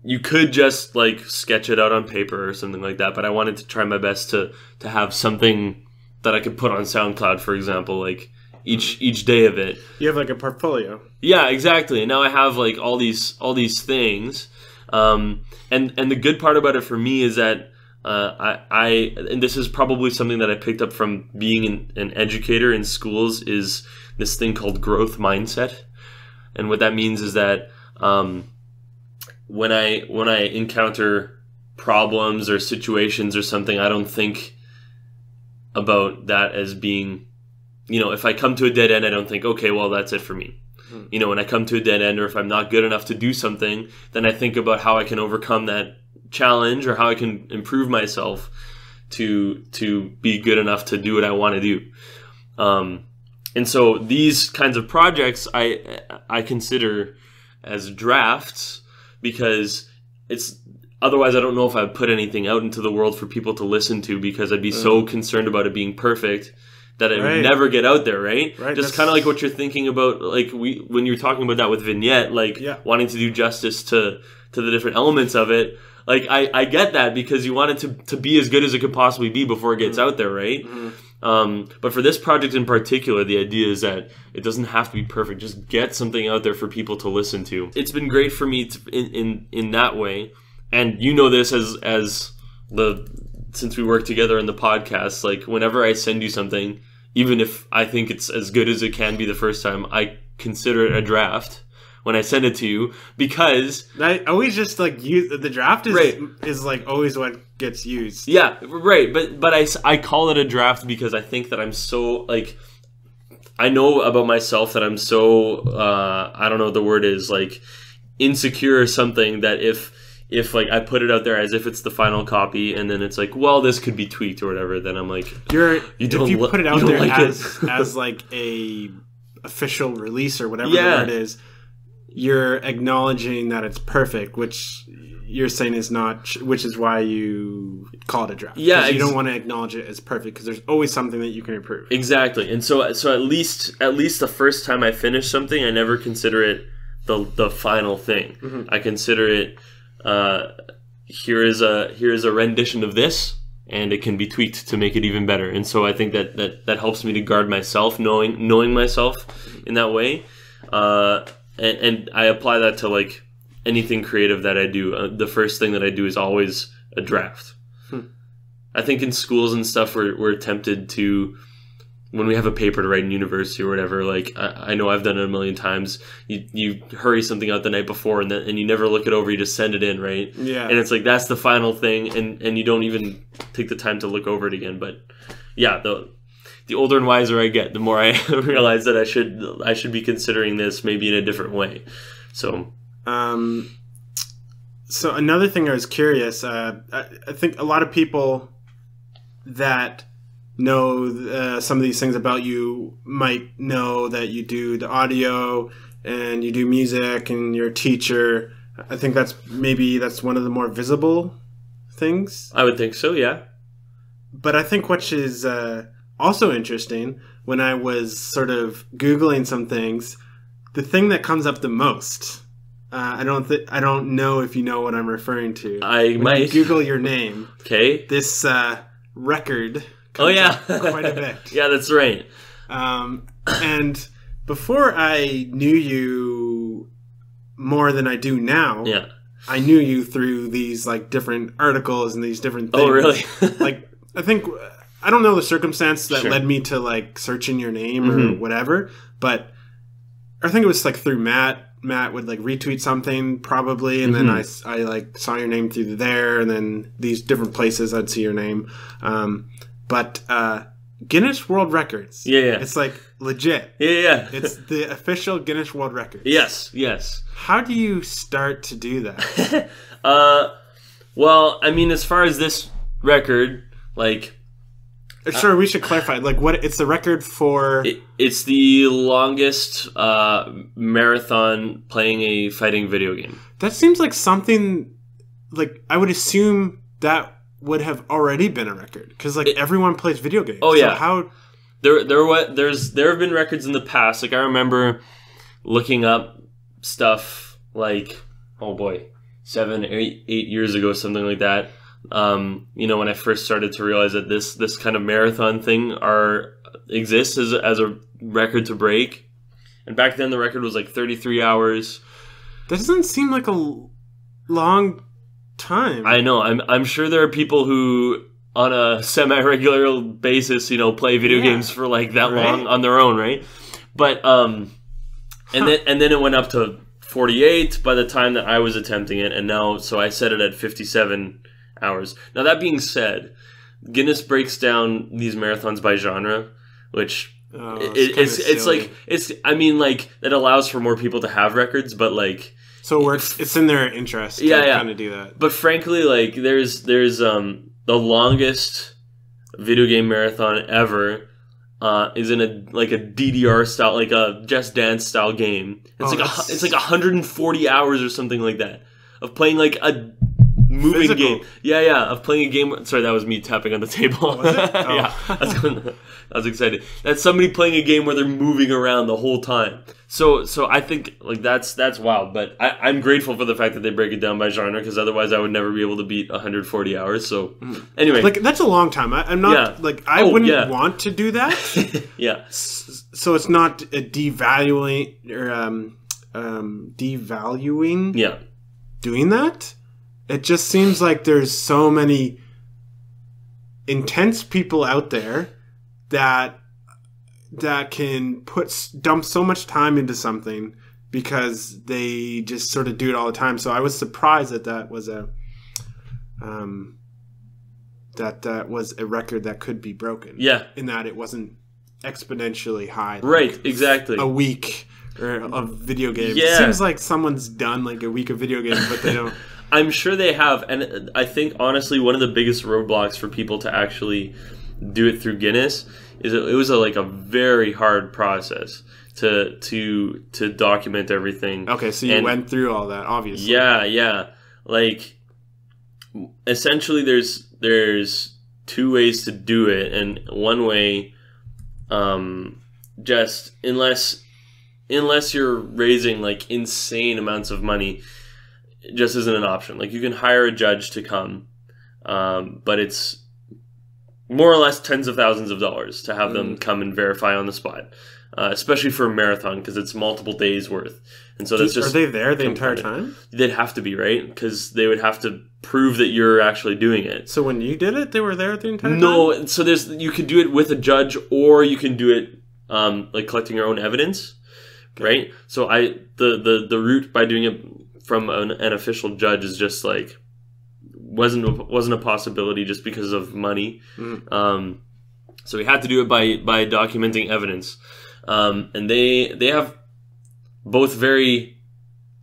B: you could just like sketch it out on paper or something like that. But I wanted to try my best to have something that I could put on SoundCloud, for example, like each day of it.
A: You have like a portfolio.
B: Yeah, exactly. And now I have like all these things. And the good part about it for me is that and this is probably something that I picked up from being an educator in schools, is this thing called growth mindset. And what that means is that when I encounter problems or situations or something, I don't think about that as being, you know, if I come to a dead end, I don't think, okay, well, that's it for me. You know, when I come to a dead end, or if I'm not good enough to do something, then I think about how I can overcome that challenge, or how I can improve myself to be good enough to do what I want to do. And so these kinds of projects I consider as drafts, because it's otherwise I don't know if I'd put anything out into the world for people to listen to, because I'd be so concerned about it being perfect that it would never get out there, right? Just kind of like what you're thinking about, like when you're talking about that with Vignette, like wanting to do justice to the different elements of it. Like I get that, because you want it to be as good as it could possibly be before it gets out there, right? But for this project in particular, the idea is that it doesn't have to be perfect. Just get something out there for people to listen to. It's been great for me in that way. And you know this since we work together in the podcast, like whenever I send you something, even if I think it's as good as it can be the first time, I consider it a draft when I send it to you, because
A: I always just like use the draft is like always what gets used.
B: Yeah, right. But I call it a draft because I think that I'm so like, I know about myself that I'm so I don't know what the word is, like insecure or something, that if like I put it out there as if it's the final copy, and then it's like, well, this could be tweaked or whatever, then I'm like,
A: if you put it out there as like a official release or whatever the word is, you're acknowledging that it's perfect, which you're saying is not, which is why you call it a draft. Yeah, you don't want to acknowledge it as perfect, because there's always something that you can improve. Exactly.
B: And so at least the first time I finish something, I never consider it the final thing. I consider it, here is a rendition of this, and it can be tweaked to make it even better. And so I think that helps me to guard myself, knowing myself in that way. And I apply that to like anything creative that I do. The first thing that I do is always a draft. I think in schools and stuff, we're tempted to, when we have a paper to write in university or whatever, like I know I've done it a million times. You hurry something out the night before, and you never look it over. You just send it in, right?
A: Yeah.
B: And it's like that's the final thing, and you don't even take the time to look over it again. But yeah, the older and wiser I get, the more I realize that I should be considering this maybe in a different way. So,
A: so another thing I was curious. I think a lot of people that know some of these things about you might know that you do the audio and you do music and you're a teacher. I think that's one of the more visible things.
B: I would think so, yeah.
A: But I think what is also interesting, when I was sort of Googling some things, the thing that comes up the most, I don't know if you know what I'm referring to.
B: I might
A: Google your name.
B: Okay.
A: This record.
B: Oh yeah,
A: quite a bit.
B: Yeah, that's right.
A: And before I knew you more than I do now, I knew you through these like different articles and these different things.
B: Oh really?
A: Like I think, I don't know the circumstance that led me to like searching your name or whatever, but I think it was like through Matt. Matt would like retweet something probably, and then I like saw your name through there, and then these different places I'd see your name. But Guinness World Records.
B: Yeah.
A: It's like legit.
B: Yeah.
A: It's the official Guinness World Record.
B: Yes.
A: How do you start to do that?
B: Well, I mean, as far as this record, like...
A: Sure, we should clarify. Like, what? It's the record for...
B: It's the longest marathon playing a fighting video game.
A: That seems like something... Like, I would assume that would have already been a record. Because, like, everyone plays video games.
B: Oh, yeah.
A: So how...
B: There have been records in the past. Like, I remember looking up stuff like, oh boy, 7 or 8 years ago, something like that. When I first started to realize that this kind of marathon thing exists as a record to break. And back then the record was like 33 hours.
A: That doesn't seem like a long time.
B: I know. I'm sure there are people who on a semi-regular basis, play video games for like that long on their own, right? But and then it went up to 48 by the time that I was attempting it, and now so I set it at 57 hours. Now that being said, Guinness breaks down these marathons by genre, which it allows for more people to have records, but like
A: it's in their interest to kind of do that.
B: But frankly, like there's the longest video game marathon ever is in a DDR style, like a Just Dance style game. It's like 140 hours or something like that of playing like a moving game. Yeah, of playing a game. Sorry, that was me tapping on the table.
A: Was it? Oh.
B: Yeah, I was excited. That's somebody playing a game where they're moving around the whole time. So I think like that's wild. But I'm grateful for the fact that they break it down by genre, because otherwise I would never be able to beat 140 hours. So anyway,
A: like that's a long time. I'm not I wouldn't want to do that.
B: Yeah.
A: So it's not a devaluing or devaluing.
B: Yeah.
A: Doing that. It just seems like there's so many intense people out there that can dump so much time into something because they just sort of do it all the time. So I was surprised that was a record that could be broken.
B: Yeah,
A: in that it wasn't exponentially high.
B: Right, exactly.
A: A week of video games.
B: Yeah.
A: It seems like someone's done like a week of video games, but they don't.
B: I'm sure they have, and I think honestly one of the biggest roadblocks for people to actually do it through Guinness is it was a very hard process to document everything.
A: Okay, so you went through all that, obviously.
B: Yeah. Like essentially there's two ways to do it, and one way just unless you're raising like insane amounts of money, just isn't an option. Like you can hire a judge to come, but it's more or less tens of thousands of dollars to have them come and verify on the spot, especially for a marathon because it's multiple days worth. And so that's just...
A: Are they there the entire time?
B: They'd have to be, right? Because they would have to prove that you're actually doing it.
A: So when you did it, they were there the entire time?
B: No, so you could do it with a judge, or you can do it like collecting your own evidence, right? So the route by doing it from an official judge is just like wasn't a possibility just because of money. So we had to do it by documenting evidence, and they have both very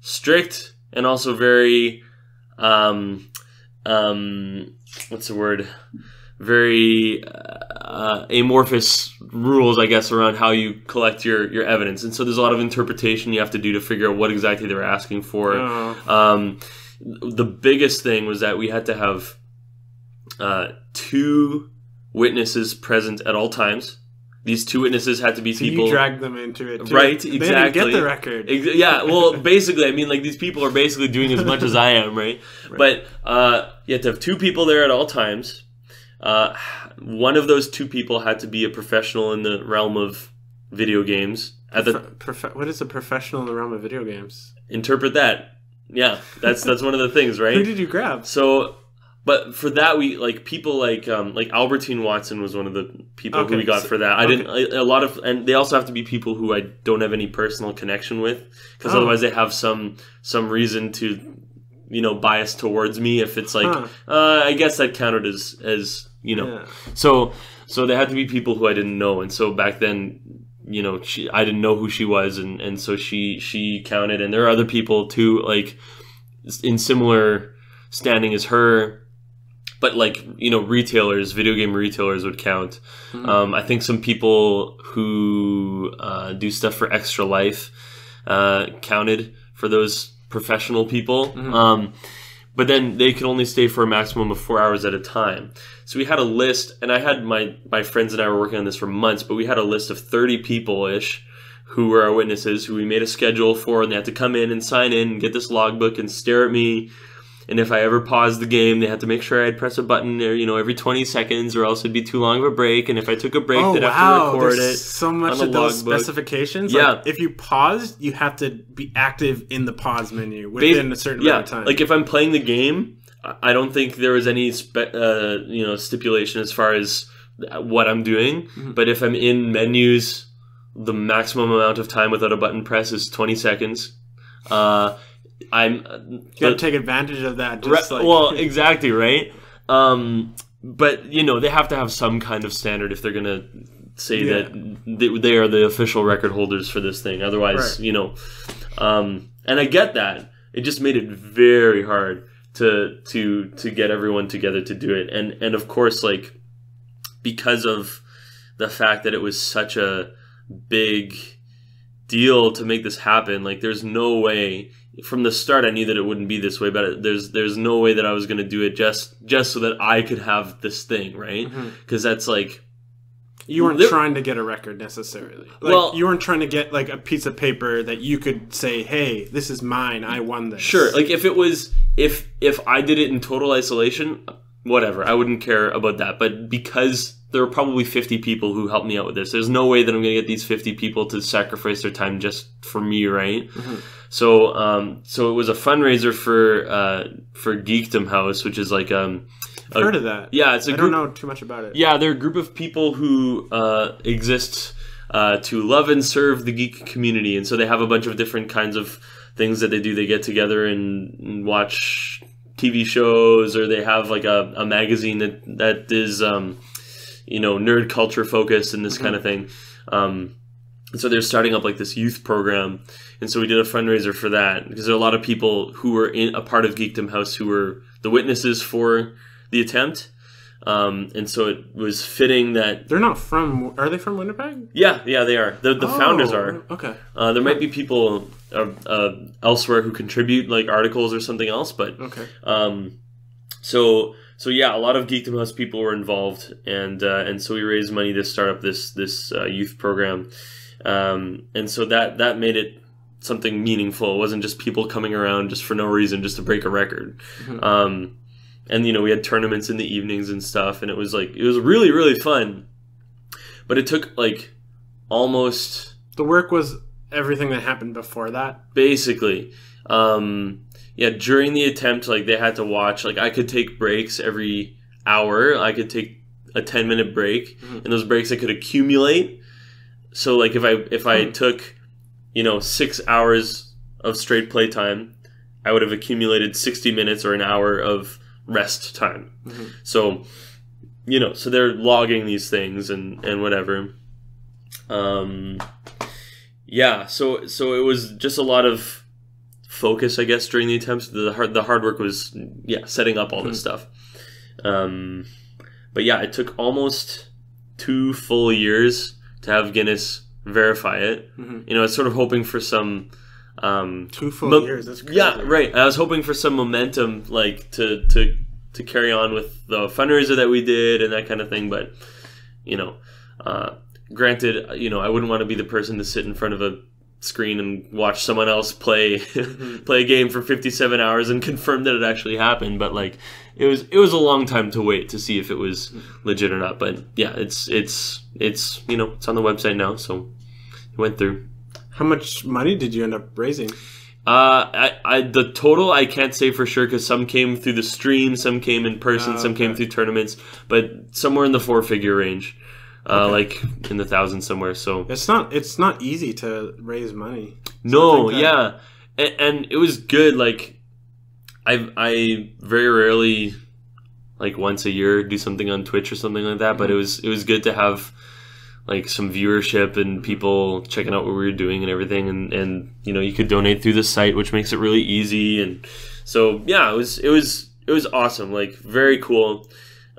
B: strict and also very what's the word, very amorphous rules, I guess, around how you collect your evidence. And so there's a lot of interpretation you have to do to figure out what exactly they're asking for. The biggest thing was that we had to have 2 witnesses present at all times. These 2 witnesses had to be people...
A: you dragged them into it, too.
B: Right,
A: exactly.
B: exactly.
A: They didn't get the record.
B: Yeah, well, basically, I mean, like, these people are basically doing as much as I am, right? But you have to have 2 people there at all times. One of those 2 people had to be a professional in the realm of video games.
A: What is a professional in the realm of video games?
B: Interpret that. Yeah, that's one of the things, right?
A: Who did you grab?
B: So, but for that, we people like Albertine Watson was one of the people who we got for that. And they also have to be people who I don't have any personal connection with, because otherwise they have some reason to, bias towards me if it's like, I guess that counted as. Yeah. So they had to be people who I didn't know, and so back then, I didn't know who she was, and so she counted, and there are other people too, like in similar standing as her, but like retailers, video game retailers would count. I think some people who do stuff for Extra Life counted for those professional people. But then they could only stay for a maximum of 4 hours at a time. So we had a list, and I had my friends and I were working on this for months, but we had a list of 30 people-ish who were our witnesses, who we made a schedule for, and they had to come in and sign in and get this logbook and stare at me. And if I ever paused the game, they had to make sure I'd press a button every 20 seconds, or else it'd be too long of a break. And if I took a break, they'd have to record it.
A: So much of those specifications.
B: Yeah.
A: Like, if you paused, you have to be active in the pause menu within a certain amount of time.
B: Like if I'm playing the game, I don't think there was any stipulation as far as what I'm doing. But if I'm in menus, the maximum amount of time without a button press is 20 seconds.
A: You gotta take advantage of that.
B: Well, exactly, right? But they have to have some kind of standard if they're gonna say that they are the official record holders for this thing. Otherwise, and I get that. It just made it very hard to get everyone together to do it. And of course, like, because of the fact that it was such a big deal to make this happen, like, there's no way. From the start, I knew that it wouldn't be this way, but there's no way that I was going to do it just so that I could have this thing, right? Because that's like...
A: You weren't trying to get a record necessarily. Like, you weren't trying to get like a piece of paper that you could say, "Hey, this is mine. I won this."
B: Sure. Like if it was if I did it in total isolation, whatever, I wouldn't care about that. But because there were probably 50 people who helped me out with this, there's no way that I'm going to get these 50 people to sacrifice their time just for me, right? So it was a fundraiser for Geekdom House, which is like
A: I've heard of that.
B: Yeah, it's a
A: group. I don't know too much about it.
B: Yeah, they're a group of people who exist to love and serve the geek community, and so they have a bunch of different kinds of things that they do. They get together and watch TV shows, or they have like a magazine that is nerd culture focused and this kind of thing. So they're starting up like this youth program, and so we did a fundraiser for that because there are a lot of people who were in a part of Geekdom House who were the witnesses for the attempt, and so it was fitting that
A: they're not from. Are they from Winnipeg?
B: Yeah, they are. The founders are.
A: Okay.
B: There might be people elsewhere who contribute like articles or something else, but
A: okay.
B: So yeah, a lot of Geekdom House people were involved, and so we raised money to start up this youth program, and so that made it something meaningful. It wasn't just people coming around just for no reason, just to break a record. And we had tournaments in the evenings and stuff, and it was really, really fun. But it took like almost...
A: The work was everything that happened before that?
B: Basically. Yeah, during the attempt, like, they had to watch. Like, I could take breaks every hour. I could take a 10-minute break, and those breaks I could accumulate. So, like, if I took, 6 hours of straight playtime, I would have accumulated 60 minutes or an hour of rest time. So, so they're logging these things and whatever. Yeah, so it was just a lot of focus, I guess, during the attempts. The hard work was, setting up all this stuff. But yeah, it took almost 2 full years to have Guinness verify it. I was sort of hoping for some...
A: 2 full years, that's crazy.
B: Yeah, right. I was hoping for some momentum, like, to carry on with the fundraiser that we did and that kind of thing, but, granted, I wouldn't want to be the person to sit in front of a screen and watch someone else play play a game for 57 hours and confirm that it actually happened, but, like, it was a long time to wait to see if it was legit or not, but, yeah, it's it's on the website now, so it went through.
A: How much money did you end up raising?
B: The total I can't say for sure because some came through the stream, some came in person, some came through tournaments, but somewhere in the 4-figure range, like in the thousands somewhere. So
A: it's not easy to raise money.
B: No, yeah, and it was good. Like I very rarely, like once a year, do something on Twitch or something like that. But it was good to have like some viewership and people checking out what we were doing and everything, and you know, you could donate through the site, which makes it really easy. And so yeah, it was awesome, like very cool.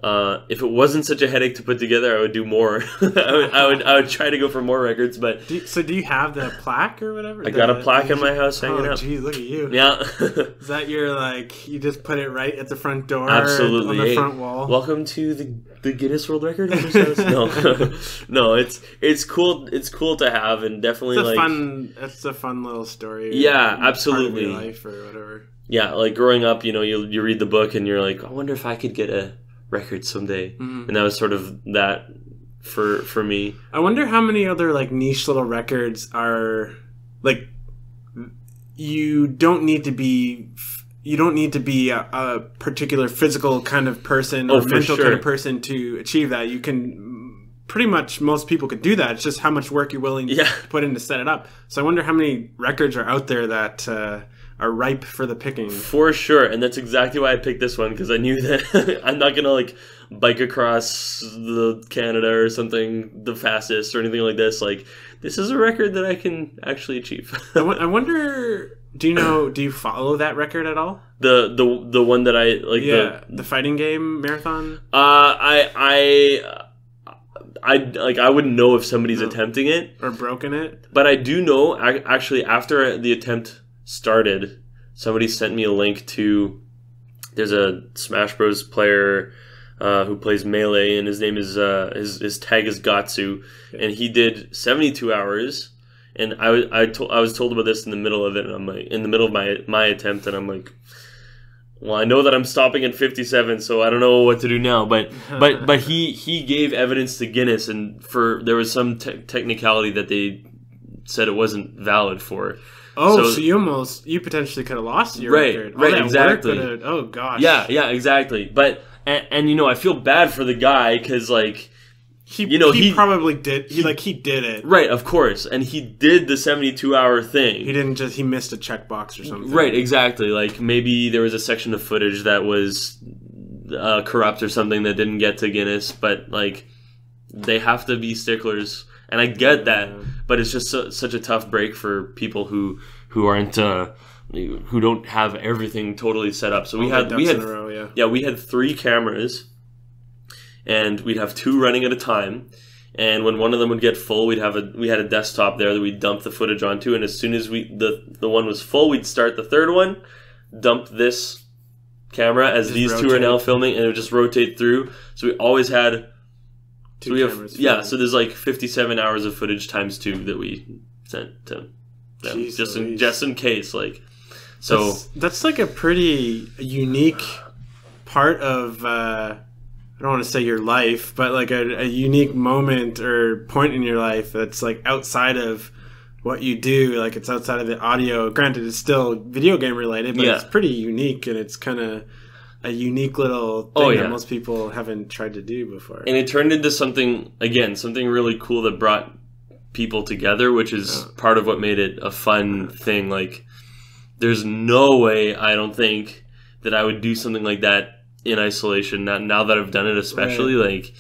B: If it wasn't such a headache to put together, I would do more. I would try to go for more records, but
A: do you have the plaque or whatever?
B: I got a plaque in my house hanging up.
A: Oh, geez, look at you!
B: Yeah,
A: is that your like? You just put it right at the front door,
B: absolutely,
A: on the front wall.
B: Welcome to the Guinness World Record. No, no, it's cool. It's cool to have, and definitely
A: it's a fun little story.
B: Yeah, absolutely.
A: Part of your life or whatever.
B: Yeah, like growing up, you know, you read the book and you're like, I wonder if I could get a record someday, and that was sort of that for me.
A: I wonder how many other like niche little records are like. You don't need to be a particular physical kind of person or mental kind of person to achieve that. You can pretty much, most people could do that. It's just how much work you're willing to put in to set it up. So I wonder how many records are out there that are ripe for the picking.
B: For sure, and that's exactly why I picked this one, because I knew that I'm not gonna like bike across the Canada or something the fastest or anything like this. Like, this is a record that I can actually achieve.
A: I wonder. Do you follow that record at all?
B: The one that I like.
A: Yeah, the fighting game marathon.
B: I wouldn't know if somebody's attempting it
A: or broken it,
B: but I do know actually after the attempt started, somebody sent me a link to. There's a Smash Bros. Player who plays Melee, and his name is his tag is Gatsu, and he did 72 hours. And I was told about this in the middle of it, and I'm like, in the middle of my attempt, and I'm like, well, I know that I'm stopping at 57, so I don't know what to do now. But he gave evidence to Guinness, and there was some technicality that they said it wasn't valid for.
A: Oh, so you potentially could have lost your record.
B: Right, exactly.
A: Oh gosh.
B: Yeah, exactly. But and you know, I feel bad for the guy because like.
A: He probably did. He did it.
B: Right, of course. And he did the 72-hour thing.
A: He missed a checkbox or something.
B: Right, exactly. Like, maybe there was a section of footage that was corrupt or something that didn't get to Guinness, but, like, they have to be sticklers. And I get that, but it's just such a tough break for people who aren't... who don't have everything totally set up. So we had
A: in a row,
B: we had 3 cameras. And we'd have 2 running at a time, and when one of them would get full, we had a desktop there that we'd dump the footage onto, and as soon as the one was full, we'd start the third one, dump this camera as these 2 are now filming, and it would just rotate through. So we always had
A: 2 cameras.
B: So there's like 57 hours of footage times 2 that we sent to them, just in case. Like, so
A: that's like a pretty unique part of. I don't want to say your life, but like a unique moment or point in your life that's like outside of what you do. Like, it's outside of the audio. Granted, it's still video game related, but it's pretty unique, and it's kind of a unique little thing that most people haven't tried to do before. And
B: it turned into something really cool that brought people together, which is part of what made it a fun thing. Like, there's no way, I don't think, that I would do something like that in isolation. Now that I've done it, especially, like,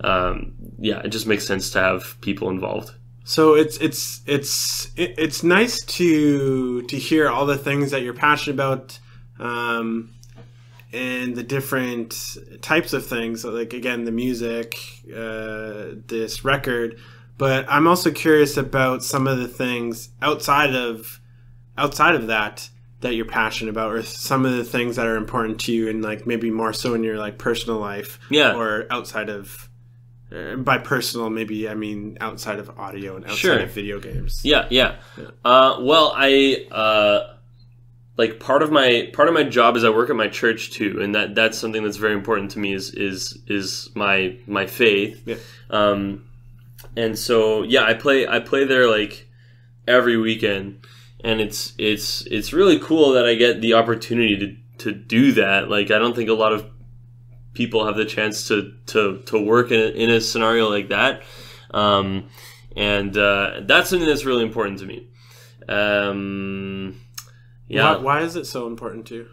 B: it just makes sense to have people involved.
A: So it's nice to hear all the things that you're passionate about, and the different types of things. So, like, again, the music, this record, but I'm also curious about some of the things outside of that you're passionate about, or some of the things that are important to you, and like maybe more so in your like personal life, or outside of. By personal, maybe I mean outside of audio and outside of video games.
B: Well, I like part of my job is I work at my church too, and that's something that's very important to me is my faith. And so I play there like every weekend. And it's really cool that I get the opportunity to do that. Like, I don't think a lot of people have the chance to work in a scenario like that. And that's something that's really important to me.
A: Why is it so important to you?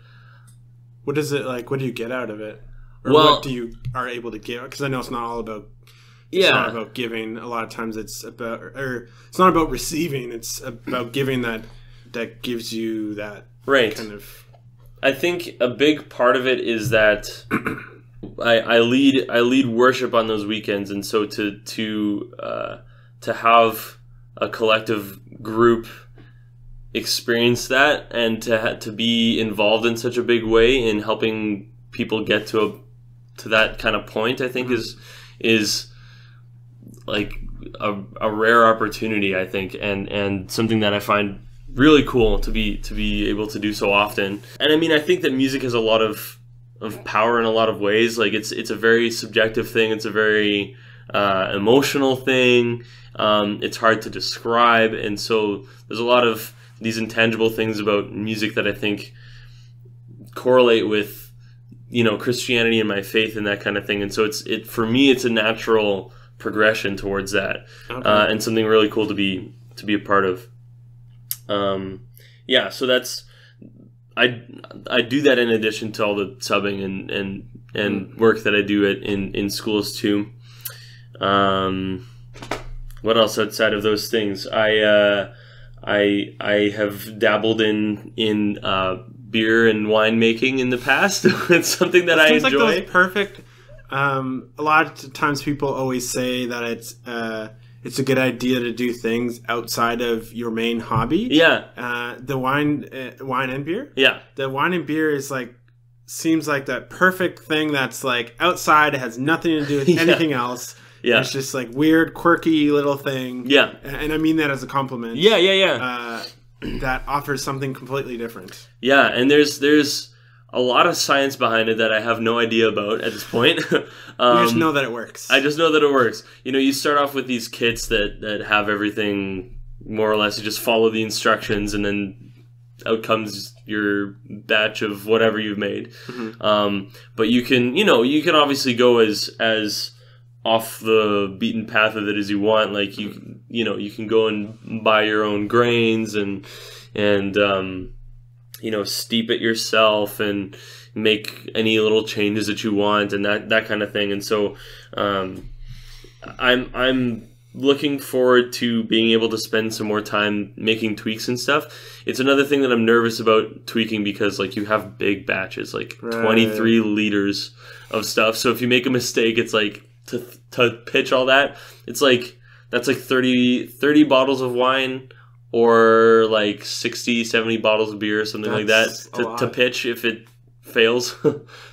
A: What is it like? What do you get out of it? Or what do you are able to give? Because I know it's not all about It's not about giving. A lot of times it's about, or it's not about receiving. It's about giving that gives you that kind of.
B: I think a big part of it is that I lead worship on those weekends, and so to have a collective group experience that, and to be involved in such a big way in helping people get to that kind of point, I think is like a rare opportunity, I think, and something that I find really cool to be able to do so often. And I mean, I think that music has a lot of power in a lot of ways. Like it's a very subjective thing. It's a very emotional thing. It's hard to describe, and so there's a lot of these intangible things about music that I think correlate with, you know, Christianity and my faith and that kind of thing. And so for me, it's a natural progression towards that, and something really cool to be a part of. So that's I do that in addition to all the subbing and work that I do in schools too. What else outside of those things? I have dabbled in beer and wine making in the past. It's something that I enjoy.
A: Like those perfect. A lot of times people always say that it's a good idea to do things outside of your main hobby.
B: Yeah.
A: The wine and beer.
B: Yeah.
A: The wine and beer seems like that perfect thing that's like outside. It has nothing to do with anything else.
B: Yeah.
A: It's just like weird, quirky little thing.
B: Yeah.
A: And I mean that as a compliment.
B: Yeah.
A: That offers something completely different.
B: Yeah, and there's a lot of science behind it that I have no idea about at this point.
A: You just know that it works.
B: I just know that it works. You know, you start off with these kits that have everything more or less. You just follow the instructions, and then out comes your batch of whatever you've made. But you can obviously go as off the beaten path of it as you want. Like you can go and buy your own grains and steep it yourself and make any little changes that you want and that kind of thing. And so I'm looking forward to being able to spend some more time making tweaks and stuff. It's another thing that I'm nervous about tweaking, because like you have big batches, like 23 liters of stuff. So if you make a mistake, it's like to pitch all that, it's like that's like 30 bottles of wine or like 60, 70 bottles of beer or something like that to pitch if it fails.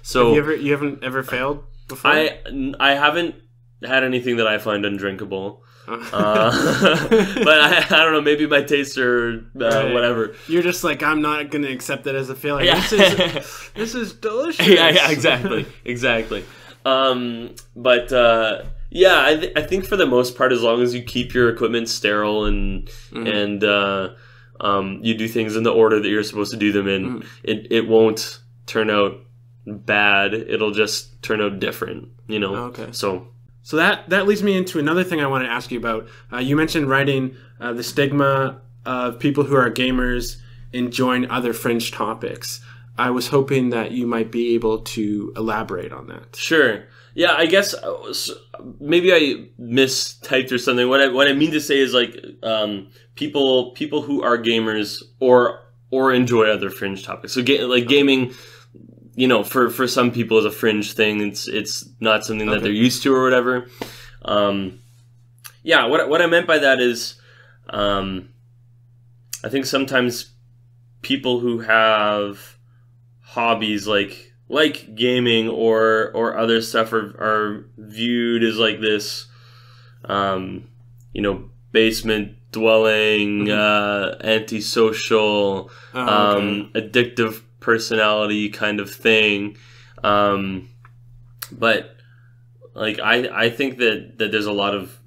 B: So
A: you haven't ever failed before?
B: I haven't had anything that I find undrinkable. But I don't know, maybe my tastes are whatever.
A: You're just like, I'm not going to accept it as a failure.
B: Yeah.
A: This is delicious.
B: Yeah, exactly. I think for the most part, as long as you keep your equipment sterile and you do things in the order that you're supposed to do them in, it won't turn out bad. It'll just turn out different, you know?
A: Okay.
B: So
A: that leads me into another thing I want to ask you about. You mentioned writing the stigma of people who are gamers enjoying other fringe topics. I was hoping that you might be able to elaborate on that.
B: Sure. Yeah, I guess maybe I mistyped or something. What I mean to say is like people who are gamers or enjoy other fringe topics. So gaming, you know, for some people is a fringe thing. It's not something that they're used to or whatever. What I meant by that is I think sometimes people who have hobbies like gaming or other stuff are viewed as like this basement dwelling antisocial addictive personality kind of thing, but like I think that there's a lot of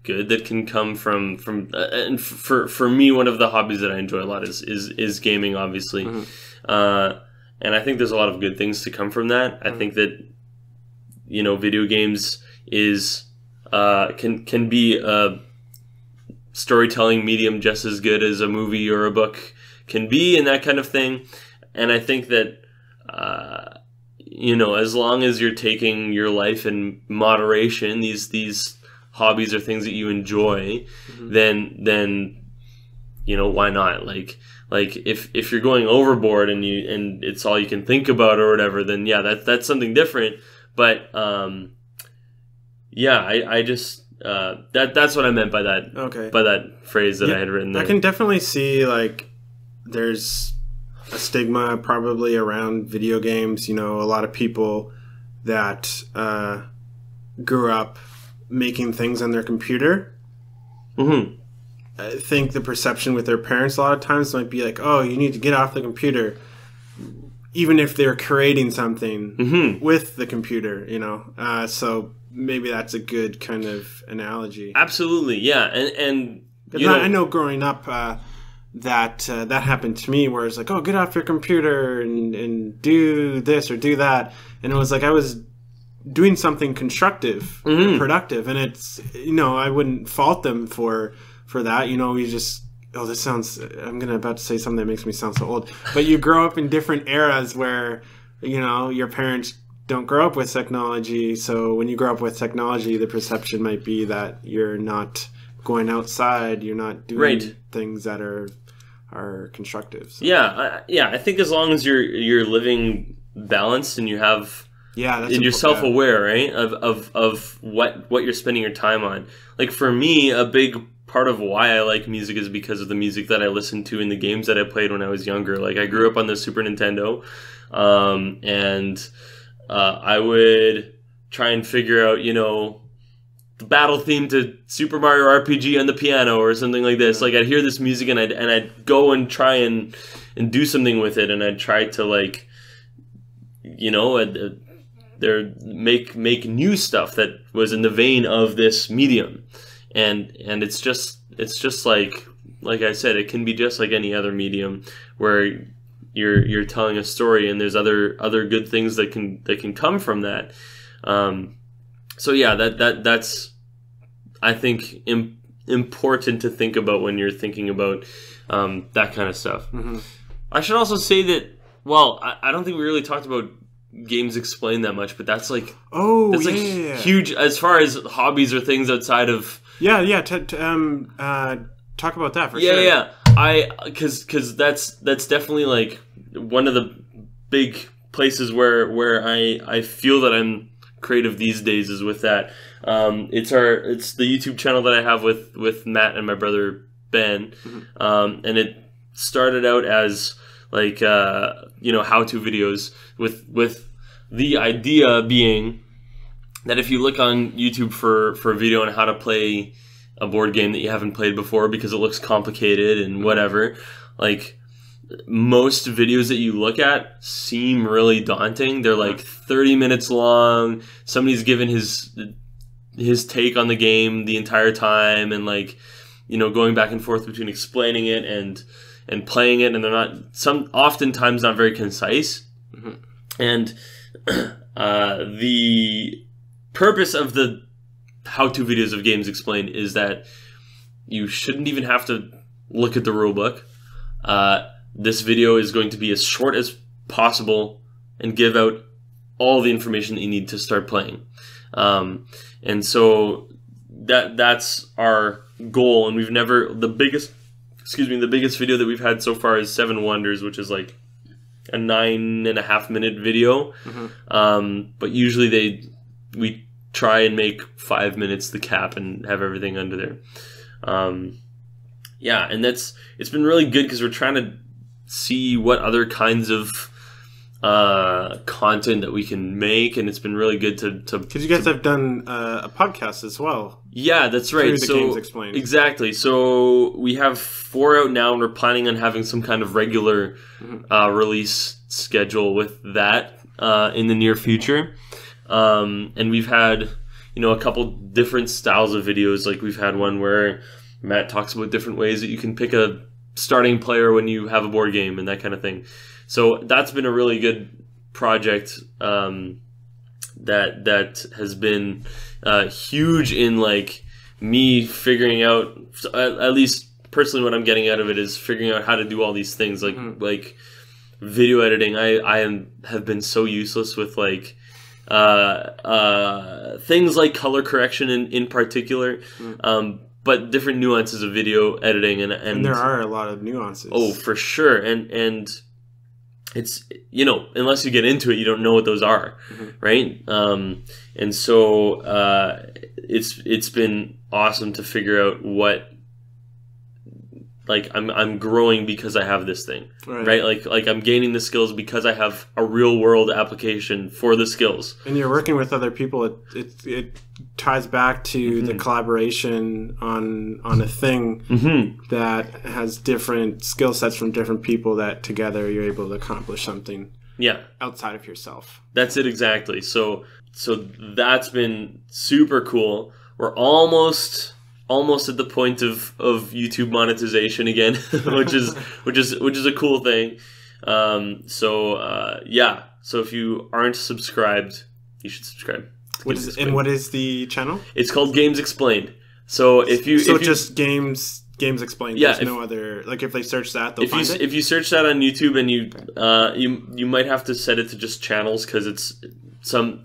B: good that can come from and for me, one of the hobbies that I enjoy a lot is gaming, obviously. And I think there's a lot of good things to come from that. I think that, you know, video games can be a storytelling medium just as good as a movie or a book can be, and that kind of thing. And I think that as long as you're taking your life in moderation, these hobbies are things that you enjoy, then why not? Like if you're going overboard and it's all you can think about or whatever, then that's something different. But I just that's what I ment by that.
A: Okay.
B: By that phrase that I had written there.
A: I can definitely see like there's a stigma probably around video games. A lot of people that grew up making things on their computer. Mm-hmm. I think the perception with their parents a lot of times might be like, oh, you need to get off the computer, even if they're creating something with the computer, so maybe that's a good kind of analogy.
B: Absolutely, yeah. And
A: I know growing up that happened to me, where it's like, oh, get off your computer and do this or do that. And it was like I was doing something constructive, productive. And it's, I wouldn't fault them for that. We just, I'm about to say something that makes me sound so old. But you grow up in different eras where, your parents don't grow up with technology. So when you grow up with technology, the perception might be that you're not going outside, you're not doing things that are constructive. So.
B: I think as long as you're living balanced and you have and you're self-aware, right, of what you're spending your time on. Like for me, a big part of why I like music is because of the music that I listened to in the games that I played when I was younger. Like I grew up on the Super Nintendo, and I would try and figure out, the battle theme to Super Mario RPG on the piano or something like this. Like I'd hear this music and I'd go and try and do something with it, and I'd try to like, make new stuff that was in the vein of this medium, and it's just like I said, it can be just like any other medium where you're telling a story, and there's other good things that can come from that. So yeah, that's I think important to think about when you're thinking about that kind of stuff. Mm-hmm. I should also say that, well, I don't think we really talked about Games Explained that much, but that's like huge as far as hobbies or things outside of
A: talk about that for sure.
B: Yeah. Because that's definitely like one of the big places where I feel that I'm creative these days is with that. It's the YouTube channel that I have with Matt and my brother Ben, and it started out as like how-to videos with the idea being that if you look on YouTube for a video on how to play a board game that you haven't played before because it looks complicated and whatever, like most videos that you look at seem really daunting. They're like 30 minutes long. Somebody's given his take on the game the entire time, and like going back and forth between explaining it and playing it, and they're oftentimes not very concise. And the purpose of the how-to videos of Games Explained is that you shouldn't even have to look at the rulebook. This video is going to be as short as possible and give out all the information that you need to start playing. And so that's our goal. And the biggest video that we've had so far is 7 Wonders, which is like a 9.5-minute video. But usually we try and make 5 minutes the cap and have everything under there. And it's been really good because we're trying to see what other kinds of content that we can make, and it's been really good to
A: because you guys have done a podcast as well.
B: Yeah, that's right.
A: So Games Explained.
B: Exactly. So we have 4 out now, and we're planning on having some kind of regular release schedule with that in the near future. And we've had a couple different styles of videos. Like we've had one where Matt talks about different ways that you can pick a starting player when you have a board game and that kind of thing. So that's been a really good project that has been huge in like me figuring out, at least personally what I'm getting out of it is figuring out how to do all these things. Like video editing, have been so useless with like things like color correction in particular, but different nuances of video editing and
A: there are a lot of nuances.
B: Oh, for sure, and it's, you know, unless you get into it, you don't know what those are, right? And so it's been awesome to figure out what, like, I'm growing because I have this thing, right? Like I'm gaining the skills because I have a real world application for the skills. And
A: you're working with other people. It ties back to the collaboration on a thing that has different skill sets from different people that together you're able to accomplish something.
B: Yeah,
A: outside of yourself.
B: That's it exactly. So that's been super cool. We're almost at the point of YouTube monetization again, which is a cool thing. Yeah. So if you aren't subscribed, you should subscribe.
A: What is the channel?
B: It's called Games Explained. So
A: just Games Explained. Yeah. There's no other, like, if they search that, they'll find it. If
B: you search that on YouTube and you might have to set it to just channels, because it's some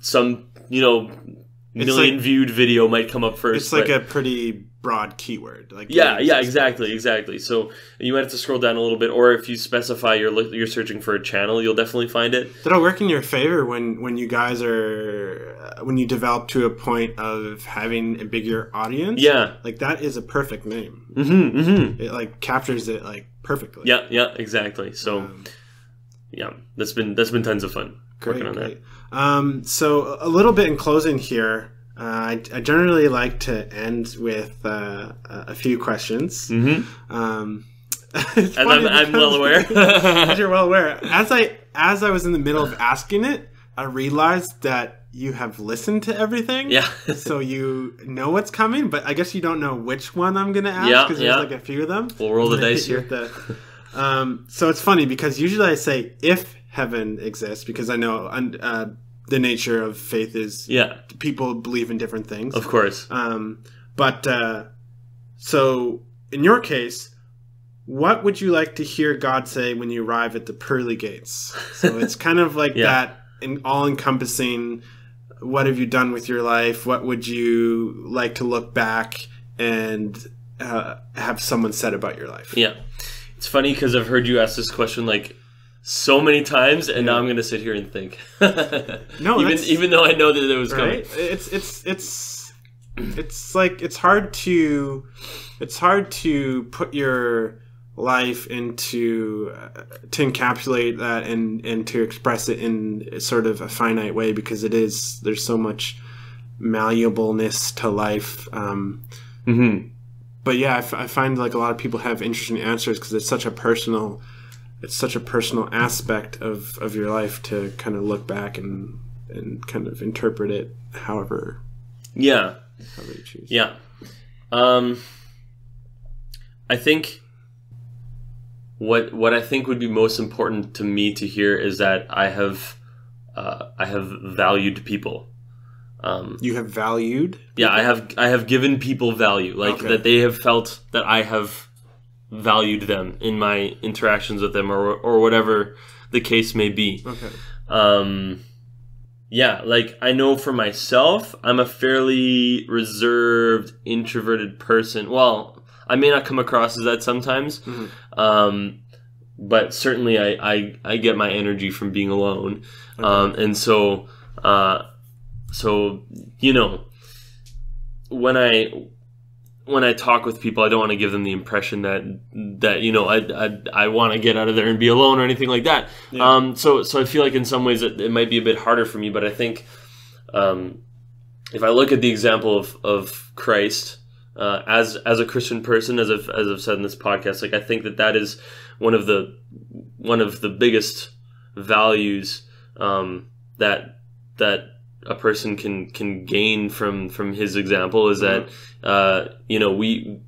B: million viewed video might come up first.
A: It's like a pretty broad keyword. Like
B: exactly. So you might have to scroll down a little bit, or if you specify you're searching for a channel, you'll definitely find it.
A: That'll work in your favor when you guys are when you develop to a point of having a bigger audience.
B: Yeah,
A: like that is a perfect name. It like captures it like perfectly.
B: Yeah, exactly. So that's been tons of fun working on that.
A: So a little bit in closing here. I generally like to end with a few questions.
B: As I'm well aware.
A: As you're well aware. As I was in the middle of asking it, I realized that you have listened to everything.
B: Yeah.
A: So you know what's coming, but I guess you don't know which one I'm going to ask, because there's like a few of them.
B: We'll roll the dice here.
A: So it's funny, because usually I say if heaven exists, because I know the nature of faith is people believe in different things.
B: Of course.
A: So in your case, what would you like to hear God say when you arrive at the pearly gates? So it's kind of like that all-encompassing, what have you done with your life? What would you like to look back and have someone said about your life?
B: Yeah. It's funny because I've heard you ask this question like so many times, and now I'm going to sit here and think. Even though I know that it was coming.
A: It's like it's hard to put your life into to encapsulate that and to express it in sort of a finite way, because there's so much malleableness to life. But yeah, I find like a lot of people have interesting answers because it's such a personal aspect of your life to kind of look back and kind of interpret it however you choose.
B: Yeah. I think what I think would be most important to me to hear is that I have valued people.
A: You have valued people?
B: Yeah, I have given people value, that they have felt that I have valued them in my interactions with them, or whatever the case may be. Like I know for myself, I'm a fairly reserved, introverted person. Well, I may not come across as that sometimes, but certainly I get my energy from being alone. And so you know, when I talk with people, I don't want to give them the impression that you know I want to get out of there and be alone or anything like that. So I feel like in some ways it might be a bit harder for me, but I think if I look at the example of Christ as a Christian person, as I've said in this podcast, like I think that is one of the biggest values that a person can gain from his example is that you know,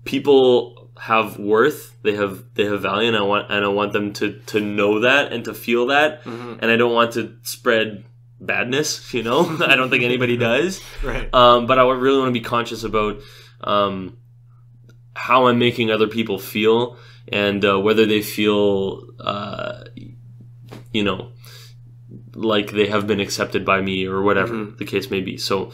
B: people have worth, they have value, and I want them to know that and to feel that, and I don't want to spread badness, you know. I don't think anybody does,
A: right?
B: But I really want to be conscious about how I'm making other people feel, and whether they feel, like they have been accepted by me or whatever the case may be. So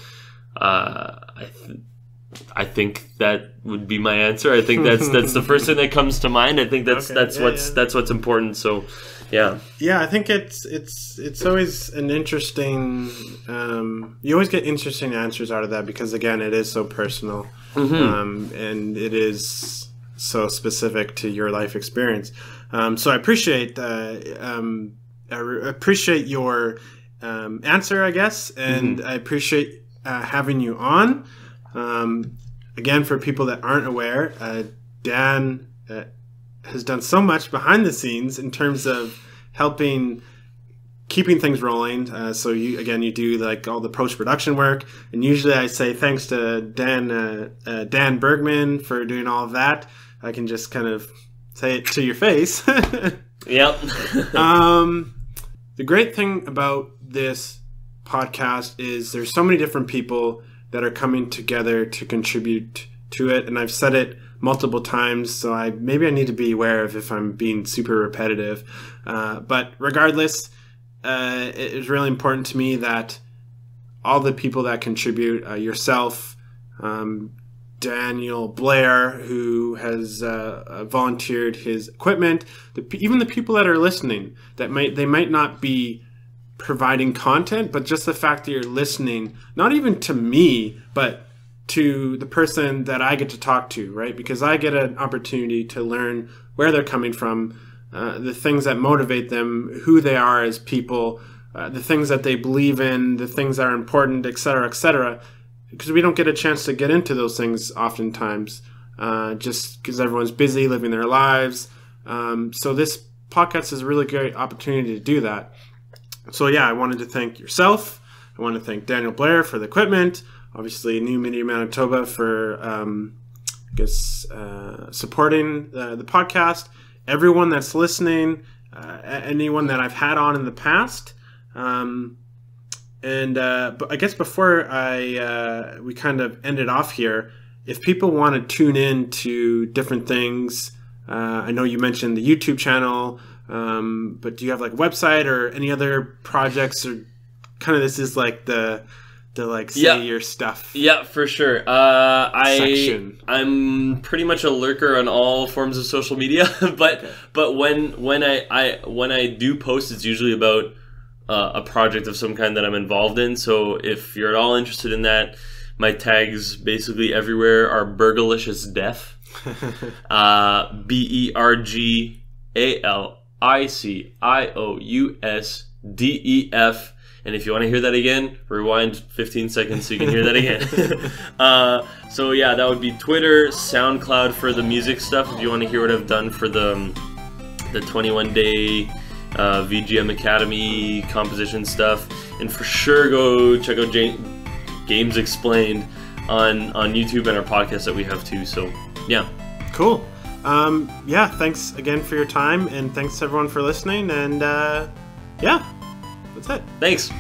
B: I think that would be my answer. I think that's the first thing that comes to mind. I think that's what's important. So yeah.
A: I think it's always an interesting. You always get interesting answers out of that because again, it is so personal, and it is so specific to your life experience. So I appreciate your answer, I guess, and I appreciate having you on. Again, for people that aren't aware, Dan has done so much behind the scenes in terms of keeping things rolling. So you do like all the post-production work, and usually I say thanks to Dan Bergman for doing all of that. I can just kind of say it to your face.
B: Yep.
A: The great thing about this podcast is there's so many different people that are coming together to contribute to it, and I've said it multiple times, so maybe I need to be aware of if I'm being super repetitive. But regardless, it is really important to me that all the people that contribute, yourself, Daniel Blair, who has volunteered his equipment, even the people that are listening, they might not be providing content, but just the fact that you're listening, not even to me, but to the person that I get to talk to, right? Because I get an opportunity to learn where they're coming from, the things that motivate them, who they are as people, the things that they believe in, the things that are important, etc., etc. Because we don't get a chance to get into those things oftentimes, just because everyone's busy living their lives. So this podcast is a really great opportunity to do that. So yeah, I wanted to thank yourself. I want to thank Daniel Blair for the equipment. Obviously, New Media Manitoba for, supporting the podcast. Everyone that's listening, anyone that I've had on in the past. But I guess before we kind of end it off here, if people want to tune in to different things, I know you mentioned the YouTube channel, but do you have like a website or any other projects, or kind of this is like the say your stuff? Yeah,
B: for sure. I'm pretty much a lurker on all forms of social media, but when I do post, it's usually about a project of some kind that I'm involved in. So if you're at all interested in that, my tags basically everywhere are Bergalicious Def. BERGALICIOUSDEF. And if you want to hear that again, rewind 15 seconds so you can hear that again. So yeah, that would be Twitter, SoundCloud for the music stuff. If you want to hear what I've done for the 21-day VGM Academy composition stuff, and for sure go check out Games Explained on YouTube and our podcast that we have too. So yeah,
A: cool. Yeah, thanks again for your time, and thanks everyone for listening. And yeah, that's it.
B: Thanks.